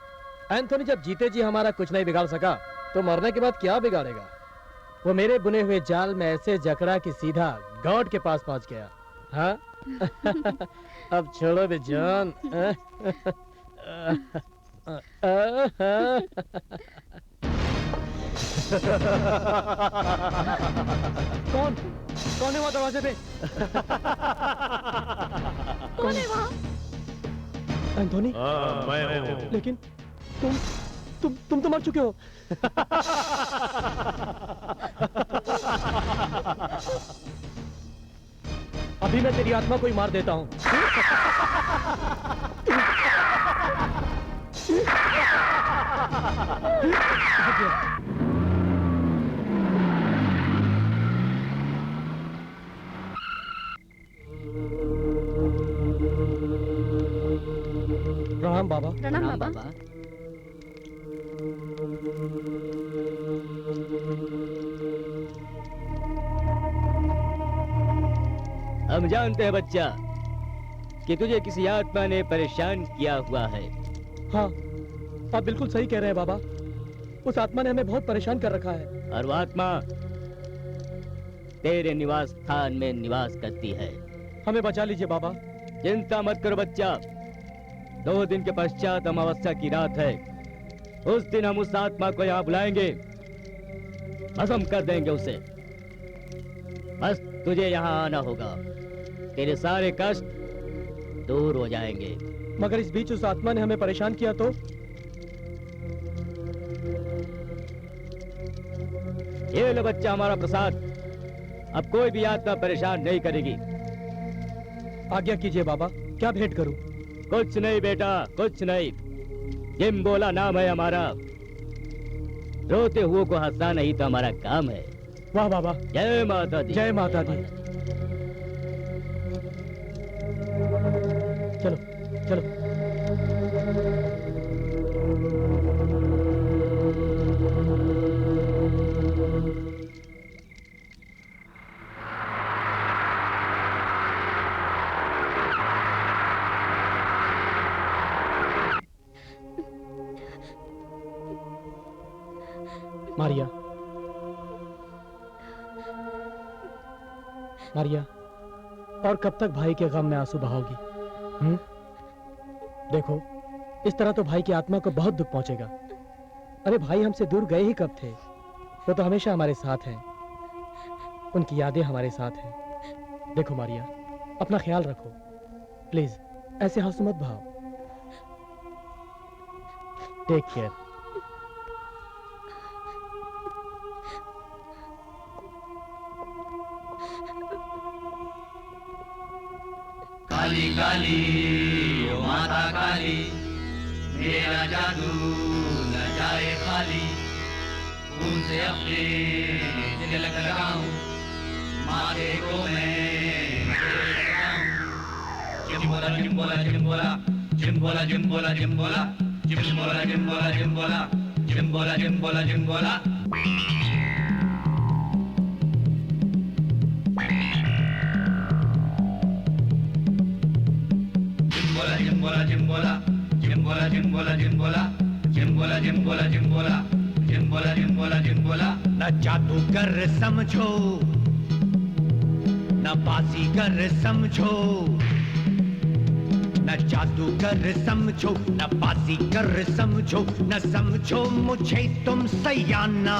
एंथोनी जब जीते जी हमारा कुछ नहीं बिगाड़ सका, तो मरने के बाद क्या बिगाड़ेगा? वो मेरे बुने हुए जाल में ऐसे जकड़ा कि सीधा गॉड के पास पहुंच गया। हाँ? अब छोड़ो बे जान। कौन है वहाँ दरवाजे पे? कौन है वहाँ? एंथोनी? मैं हूँ। लेकिन तुम तो मर चुके हो। अभी मैं तेरी आत्मा को ही मार देता हूँ। प्रणाम बाबा। प्रणाम बाबा। हम जानते हैं बच्चा कि तुझे किसी आत्मा ने परेशान किया हुआ है। हाँ, आप बिल्कुल सही कह रहे हैं बाबा। उस आत्मा ने हमें बहुत परेशान कर रखा है। और वो आत्मा तेरे निवास स्थान में निवास करती है। हमें बचा लीजिए बाबा। चिंता मत करो बच्चा, 2 दिन के पश्चात अमावस्या की रात है। उस दिन हम उस आत्मा को यहाँ बुलाएंगे, भस्म कर देंगे उसे। बस तुझे यहाँ आना होगा, तेरे सारे कष्ट दूर हो जाएंगे। मगर इस बीच उस आत्मा ने हमें परेशान किया तो? ये लो बच्चा हमारा प्रसाद। अब कोई भी आत्मा परेशान नहीं करेगी। आज्ञा कीजिए बाबा, क्या भेंट करूं? कुछ नहीं बेटा, कुछ नहीं। जिम बोला नाम है हमारा। रोते हुए को हंसाना ही तो हमारा काम है। वाह बाबा। जय माता दी। जय माता दी। चलो चलो। मारिया, मारिया, और कब तक भाई के गम में आंसू बहाओगी? देखो, इस तरह तो भाई की आत्मा को बहुत दुख पहुंचेगा। अरे भाई हमसे दूर गए ही कब थे? वो तो हमेशा हमारे साथ हैं। उनकी यादें हमारे साथ हैं। देखो मारिया, अपना ख्याल रखो प्लीज। ऐसे आंसू मत बहाओ। Take care. काली काली ओ माता काली, मेरा जादू न जाए खाली। खून से अपने तिलक लगाऊं, माथे को मैं चिम्बोला चिम्बोला चिम्बोला चिम्बोला चिम्बोला चिम्बोला चिम्बोला चिम्बोला चिम्बोला चिम्बोला चिम्बोला चिम्बोला। Jimbola, jimbola, jimbola, jimbola, jimbola, jimbola, jimbola, jimbola, jimbola, jimbola, jimbola। न जादूगर समझो, न बाजीगर समझो, न जादूगर समझो, न बाजीगर समझो, न समझो मुझे तुम सयाना।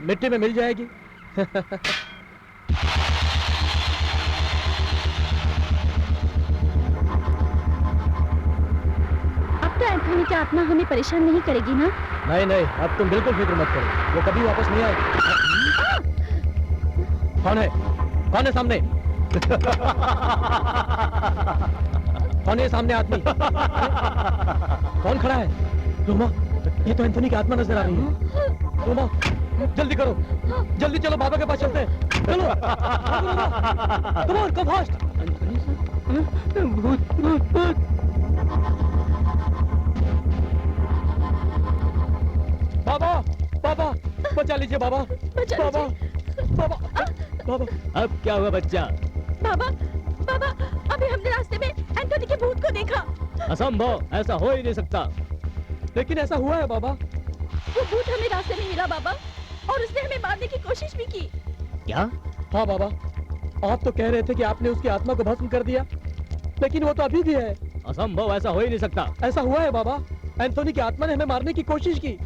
मिट्टी में मिल जाएगी। अब तो एंथोनी की आत्मा हमें परेशान नहीं करेगी ना? नहीं नहीं, अब तुम बिल्कुल फिक्र मत करो, वो कभी वापस नहीं आएगी। कौन है? कौन है सामने? कौन है सामने आदमी? कौन खड़ा है? रोमा, ये तो एंथोनी की आत्मा नजर आ रही है। रोमा, जल्दी करो, जल्दी चलो, बाबा के पास चलते हैं। चलो, कम ऑन, कम फास्ट। भूत, भूत, भूत। बाबा, बाबा, बचा लीजिए बाबा, बाबा, बाबा, बाबा। अब क्या हुआ बच्चा? बाबा, बाबा, अभी हमने रास्ते में एंथोनी के भूत को देखा। असंभव, ऐसा हो ही नहीं सकता। लेकिन ऐसा हुआ है बाबा। वो भूत हमें रास्ते में मिला बाबा, और उसने हमें मारने की कोशिश भी की। क्या? हाँ बाबा, आप तो कह रहे थे कि आपने उसकी आत्मा को भस्म कर दिया, लेकिन वो तो अभी भी है। असंभव, ऐसा हो ही नहीं सकता। ऐसा हुआ है बाबा, एंथोनी की आत्मा ने हमें मारने की कोशिश की।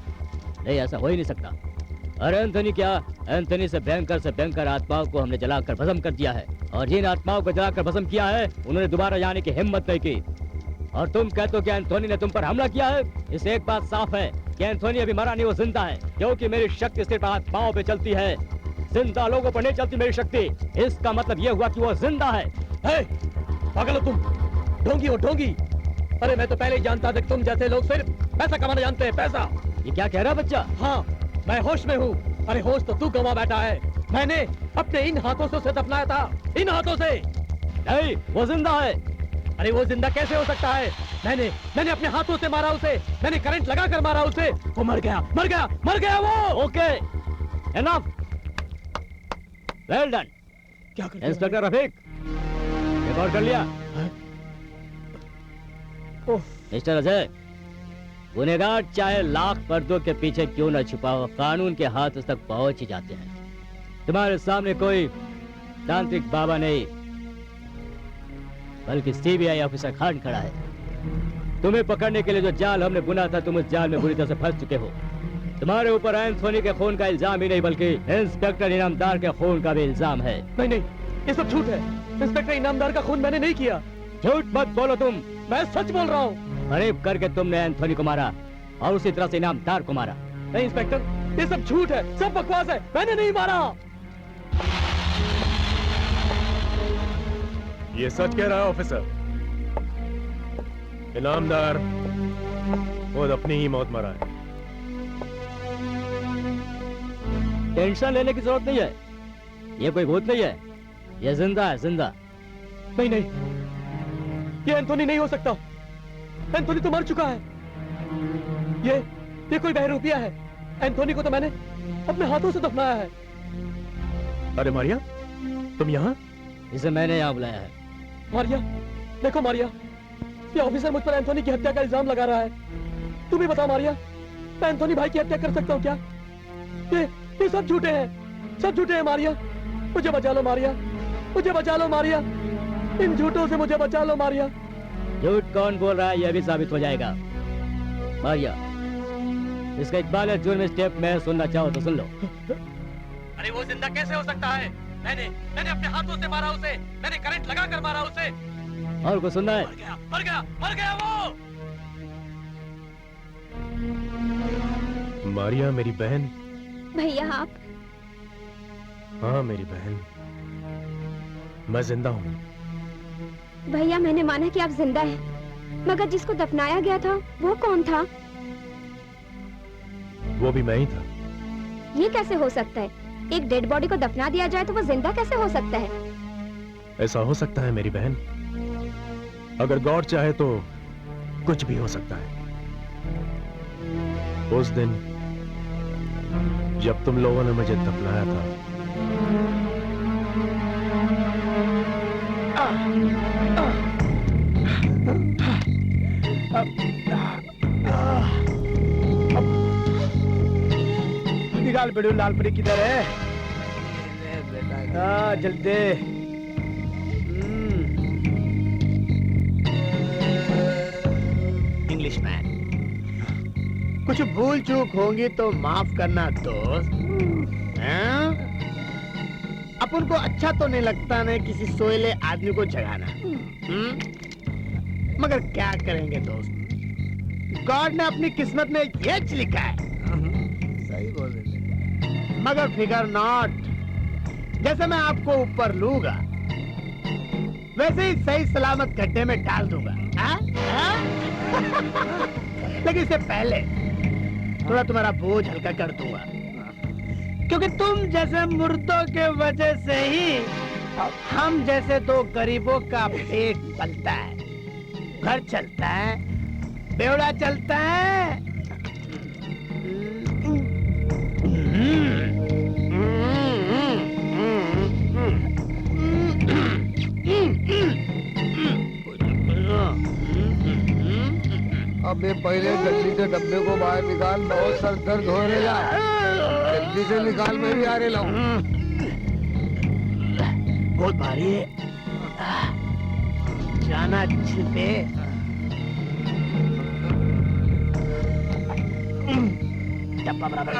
नहीं, ऐसा हो ही नहीं सकता। अरे एंथोनी क्या, एंथोनी से भयंकर आत्माओं को हमने जलाकर भस्म कर दिया है, और जिन आत्माओं को जलाकर भस्म किया है उन्होंने दोबारा जाने की हिम्मत नहीं की। और तुम कहते हो कि एंथोनी ने तुम पर हमला किया है? इससे एक बात साफ है कि एंथोनी अभी मरा नहीं, वो जिंदा है, क्योंकि मेरी शक्ति सिर्फ आत्माओं पे चलती है, जिंदा लोगों पर नहीं चलती मेरी शक्ति। इसका मतलब ये हुआ कि वो जिंदा है। पागल हो तुम, ढोंगी हो ढोंगी। अरे मैं तो पहले ही जानता था कि तुम जैसे लोग सिर्फ पैसा कमाना जानते हैं, पैसा। ये क्या कह रहा है बच्चा? हाँ, मैं होश में हूँ। अरे होश तो तू गंवा बैठा है। मैंने अपने इन हाथों से उसे दफनाया था, इन हाथों से। नहीं, वो जिंदा है। अरे वो जिंदा कैसे हो सकता है? मैंने अपने हाथों से मारा उसे, मैंने करंट लगा कर मारा उसे। वो मर गया, मर गया, मर गया वो। Okay, enough, well done. क्या कर इंस्पेक्टर रफीक, रिकॉर्ड कर लिया। मिस्टर अजय, गुनहगार चाहे लाख पर्दों के पीछे क्यों न छुपा हो, कानून के हाथ उस तक पहुंच ही जाते हैं। तुम्हारे सामने कोई तांत्रिक बाबा नहीं, बल्कि सीबीआई ऑफिसर खान खड़ा है। तुम्हें पकड़ने के लिए जो जाल हमने बुना था, तुम उस जाल में बुरी तरह से फंस चुके हो। तुम्हारे ऊपर एंथोनी के खून का इल्जाम ही नहीं, बल्कि इंस्पेक्टर इनामदार के खून का भी इल्जाम है। नहीं नहीं, ये सब झूठ है। इंस्पेक्टर इनामदार का खून मैंने नहीं किया। झूठ मत बोलो तुम। मैं सच बोल रहा हूँ। फरेब करके तुमने एंथोनी को मारा और उसी तरह से इनामदार को मारा। नहीं इंस्पेक्टर, ये सब झूठ है, सब बकवास है, मैंने नहीं मारा। ये सच कह रहा है ऑफिसर। इनामदार खुद अपनी ही मौत मरा है। टेंशन लेने की जरूरत नहीं है, ये कोई भूत नहीं है, ये जिंदा है, जिंदा। नहीं नहीं, ये एंथोनी नहीं हो सकता। एंथोनी तो मर चुका है। ये कोई बहरूपिया है। एंथोनी को तो मैंने अपने हाथों से दफनाया है। अरे मारिया, तुम यहाँ? इसे मैंने यहाँ बुलाया है। मारिया, देखो मारिया, ये ऑफिसर मुझ पर एंथोनी की हत्या का इल्जाम लगा रहा है। तुम ही बता मारिया, मैं एंथोनी भाई की हत्या कर सकता हूँ क्या? ये सब झूठे हैं, सब झूठे हैं मारिया। मुझे बचा लो मारिया, मुझे बचा लो मारिया, इन झूठों से मुझे बचा लो मारिया। झूठ कौन बोल रहा है यह भी साबित हो जाएगा। मारिया, इसका इकबाल जुर्म स्टेप में सुनना चाहो तो सुन लो। अरे वो जिंदा कैसे हो सकता है? मैंने अपने हाथों से मारा उसे, मैंने करंट लगा कर मारा उसे। और कुछ सुनना है? मर गया वो। मारिया मेरी बहन। भैया आप? हाँ मेरी बहन, मैं जिंदा हूँ। भैया मैंने माना कि आप जिंदा हैं, मगर जिसको दफनाया गया था वो कौन था? वो भी मैं ही था। ये कैसे हो सकता है? एक डेड बॉडी को दफना दिया जाए तो वो जिंदा कैसे हो सकता है? ऐसा हो सकता है मेरी बहन, अगर गॉड चाहे तो कुछ भी हो सकता है। उस दिन जब तुम लोगों ने मुझे दफनाया था, निकाल बेड़ू, लालपरी किधर है? जल्दी। इंग्लिशमैन, कुछ भूल चूक होंगी तो माफ करना दोस्त। हैं? अपन को अच्छा तो नहीं लगता ना किसी सोएले आदमी को जगाना, मगर क्या करेंगे दोस्त, गॉड ने अपनी किस्मत में ये लिखा है। सही बोल रहे, मगर फिगर नॉट, जैसे मैं आपको ऊपर लूंगा वैसे ही सही सलामत गड्ढे में डाल दूंगा। लेकिन इससे पहले थोड़ा तुम्हारा बोझ हल्का कर दूंगा, क्योंकि तुम जैसे मुर्दों के वजह से ही हम जैसे दो गरीबों का पेट पलता है, घर चलता है, बेवड़ा चलता है। अबे पहले जल्दी से डब्बे को बाहर निकाल, बहुत सर दर्द हो रहा है। जल्दी से निकाल, मैं भी आ रहा हूँ। बहुत भारी है, जाना छिपे। डब्बा बराबर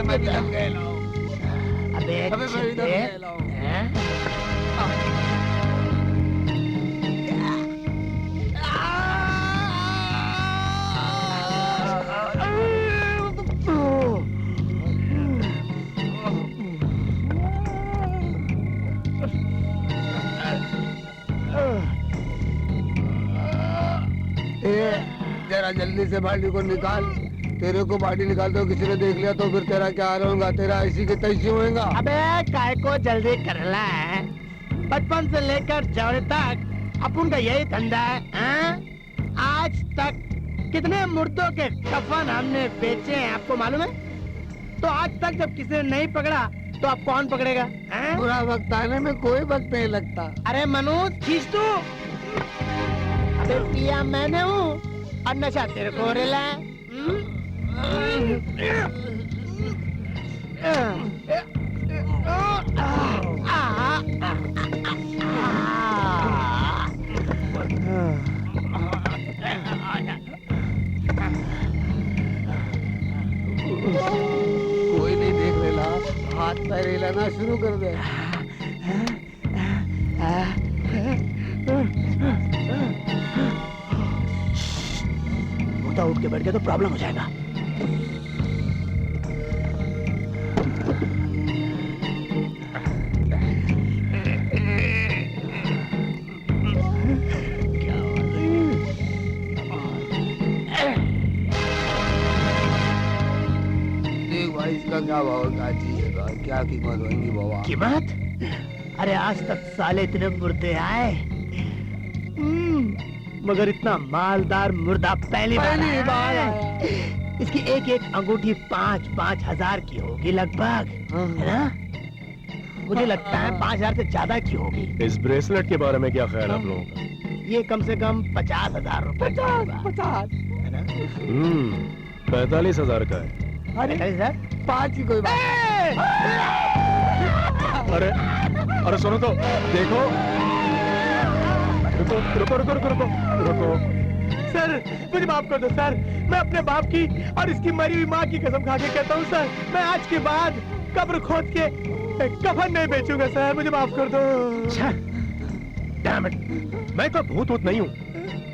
मैं भी लग गया। अबे जरा जल्दी से बाड़ी को निकाल, तेरे को बाड़ी निकाल दो, किसी ने देख लिया तो फिर तेरा क्या हाल होगा, तेरा ऐसी के तैसी होएगा। अबे काय को जल्दी करना है, बचपन से लेकर जड़ तक अपन का यही धंधा है। आज तक कितने मुर्दों के कफन हमने बेचे हैं आपको मालूम है? तो आज तक जब किसी ने नहीं पकड़ा तो अब कौन पकड़ेगा? बुरा वक्त आने में कोई वक्त नहीं लगता। अरे मनोज खींच तू, अबे पिया मैंने हूँ और नशा तेरे को रेला है। कोई नहीं देख रेला, हाथ पैर हिलाना शुरू कर दे। उठ के बैठ गया तो प्रॉब्लम हो जाएगा। देख भाई इसका क्या भाव चाहिएगा, क्या कीमत होगी बाबा? कीमत? अरे आज तक साले इतने मुर्दे आए, मगर इतना मालदार मुर्दा पहली बार आया। इसकी एक एक अंगूठी 5-5 हजार की होगी लगभग, है ना? मुझे लगता है 5,000 से ज्यादा की होगी। इस ब्रेसलेट के बारे में क्या ख्याल आप लोगों का? ये कम से कम 50,000 रुपए। 50 है ना? 45,000 का है। अरे 5 ही कोई बात। अरे सुनो तो, देखो, रुको रुको रुको रुको रुको रुको। सर मुझे माफ कर दो सर, मैं अपने बाप की और इसकी मरी हुई माँ की कसम खा के कहता हूँ सर, मैं आज के बाद कब्र खोद के कफन नहीं बेचूंगा सर, मुझे माफ कर दो। डैम इट, मैं कोई भूत वूत नहीं हूँ,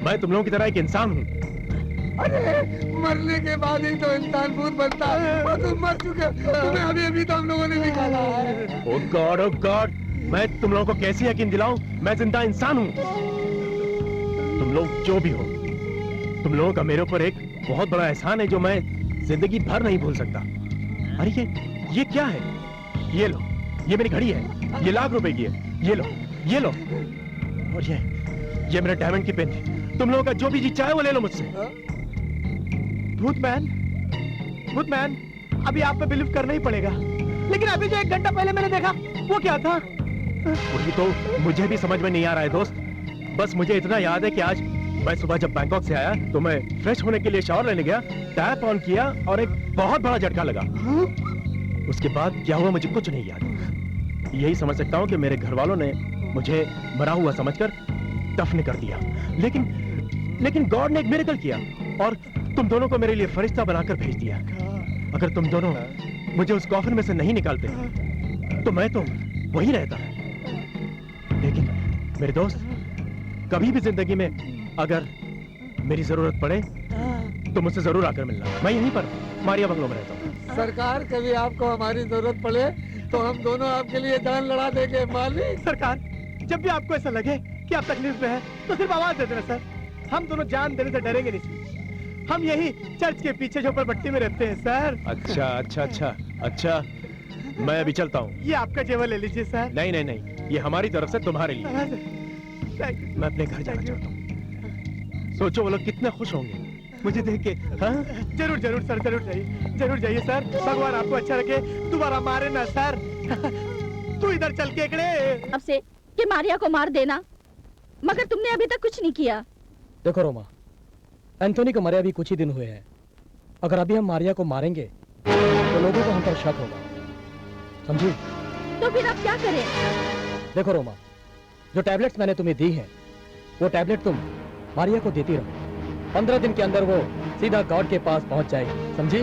मैं तुम लोगों की तरह एक इंसान हूँ। अरे मरने के बाद ही तो इंसान भूत बनता है, और तुम मर चुके, तुम्हें अभी तो हम लोगों ने निकाला है। ओह गॉड, मैं तुम लोगों को कैसे यकीन दिलाऊं? मैं जिंदा इंसान हूँ। तुम लोग जो भी हो, तुम लोगों का मेरे ऊपर एक बहुत बड़ा एहसान है जो मैं जिंदगी भर नहीं भूल सकता। अरे ये क्या है? ये लो, ये मेरी घड़ी है, ये लाख रुपए की है, ये लो, और ये मेरा डायमंड की पेन है। तुम लोगों का जो भी जी चाहे वो ले लो मुझसे। भूतमैन, अभी आप पे बिलीव करना ही पड़ेगा, लेकिन अभी जो 1 घंटा पहले मैंने देखा वो क्या था? वही तो मुझे भी समझ में नहीं आ रहा है दोस्त। बस मुझे इतना याद है कि आज मैं सुबह जब बैंकॉक से आया तो मैं फ्रेश होने के लिए शावर लेने गया, टैप ऑन किया और एक बहुत बड़ा झटका लगा। उसके बाद क्या हुआ मुझे कुछ नहीं याद। यही समझ सकता हूँ कि मेरे घर वालों ने मुझे मरा हुआ समझकर दफन कर दिया, लेकिन गॉड ने एक मिरेकल किया और तुम दोनों को मेरे लिए फरिश्ता बनाकर भेज दिया। अगर तुम दोनों मुझे उस कॉफिन में से नहीं निकालते तो मैं तो वही रहता। लेकिन मेरे दोस्त, कभी भी जिंदगी में अगर मेरी जरूरत पड़े तो मुझसे जरूर आकर मिलना। मैं यहीं पर मारिया बंगलो में रहता हूँ। सरकार, कभी आपको हमारी जरूरत पड़े तो हम दोनों आपके लिए जान लड़ा देंगे। मालिक सरकार, जब भी आपको ऐसा लगे कि आप तकलीफ में हैं, तो सिर्फ आवाज दे देना सर। हम दोनों जान देने से डरेंगे नहीं। हम यही चर्च के पीछे झोपड़पट्टी में रहते हैं सर। अच्छा अच्छा अच्छा अच्छा, मैं अभी चलता हूँ। ये आपका जेवर ले लीजिए सर। नहीं नहीं नहीं, ये हमारी तरफ से तुम्हारे लिए। मैं अपने घर जाना चाहता हूँ। सोचो वो लोग कितने खुश होंगे मुझे देख के। हाँ? जरूर जरूर सर, जरूर जाइए सर। भगवान आपको अच्छा रखे, दोबारा मारे ना सर। तू इधर चल के अब से कि मारिया को मार देना, मगर तुमने अभी तक कुछ नहीं किया। देखो रोमा, एंथोनी को मरे अभी कुछ ही दिन हुए हैं। अगर अभी हम मारिया को मारेंगे तो लोगों को हम पर शक होगा, समझी? तो फिर आप क्या करें? देखो रोमा, जो टैबलेट्स मैंने तुम्हें दी हैं, वो टैबलेट तुम मारिया को देती रहो। 15 दिन के अंदर वो सीधा गॉड के पास पहुंच जाएगी, समझी?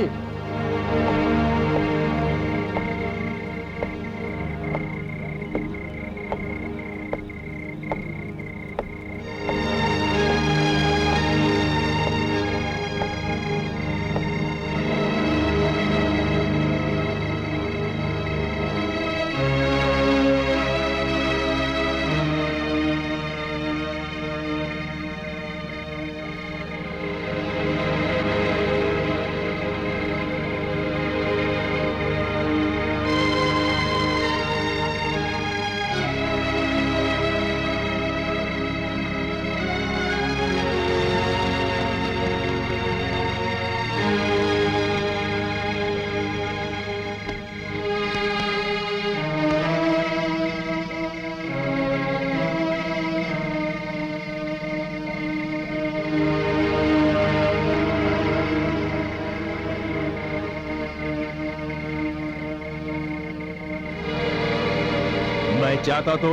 चाहता तो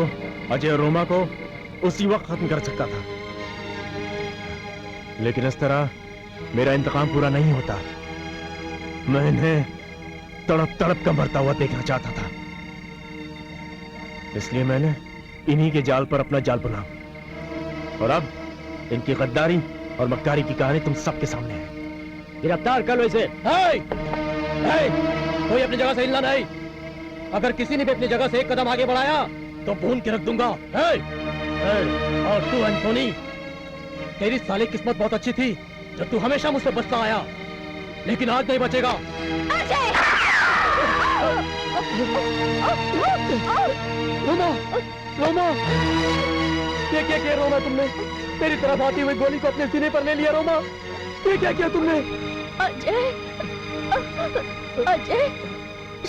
अजय और रोमा को उसी वक्त खत्म कर सकता था, लेकिन इस तरह मेरा इंतकाम पूरा नहीं होता। मैं इन्हें तड़प तड़प कर मरता हुआ देखना चाहता था, इसलिए मैंने इन्हीं के जाल पर अपना जाल बुना। और अब इनकी गद्दारी और मक्कारी की कहानी तुम सबके सामने है। गिरफ्तार कर लो इसे। कोई अपनी जगह से हिलना नहीं। अगर किसी ने भी अपनी जगह से एक कदम आगे बढ़ाया तो भून के रख दूंगा। और तू एंथोनी, तेरी साली किस्मत बहुत अच्छी थी जब तू हमेशा मुझसे बचता आया, लेकिन आज नहीं बचेगा। रोमा, रोमा, ये क्या किया रोमा तुमने? मेरी तरफ आती हुई गोली को अपने सीने पर ले लिया रोमा। ये क्या किया तुमने? अजय, अजय,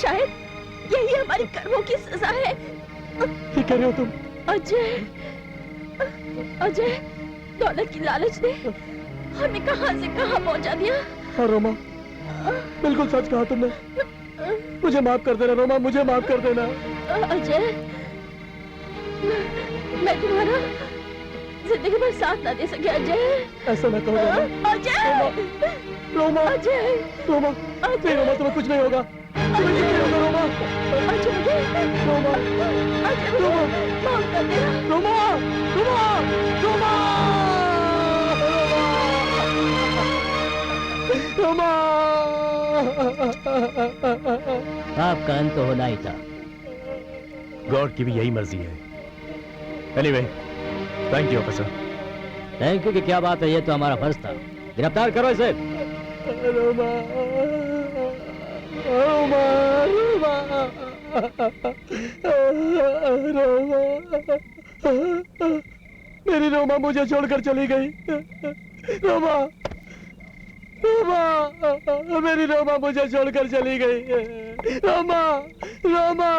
शायद यही हमारी कर्मों की सजा है। क्या कह रहे हो तुम? अजय, अजय, दौलत की लालच ने हमें कहां से कहां पहुंचा दिया। हाँ रोमा, बिल्कुल सच कहा तुमने। मुझे माफ कर देना रोमा, मुझे माफ कर देना। अजय, मैं तुम्हारा जिंदगी भर साथ ना दे सके अजय। ऐसा ना कहो रोमा। अजय, रोमा, अजय, रोमा, नहीं रोमा, तुम्हें कुछ नहीं होगा। तुम्हें कुछ नहीं होगा रोमा। अजय, रोमा, अजय, रोमा, माफ कर देना। रोमा, रोमा, रोमा, रोमा। पाप का अंत तो होना ही था। गॉड की भी यही मर्जी है। Anyway, thank you officer. Thank you की क्या बात है, ये तो हमारा फर्ज था। गिरफ्तार करो इसे। रोमा, रोमा, रोमा, रोमा, मेरी रोमा मुझे छोड़कर चली गई। रोमा, रोमा, मेरी रोमा मुझे छोड़कर चली गई। रोमा, रोमा।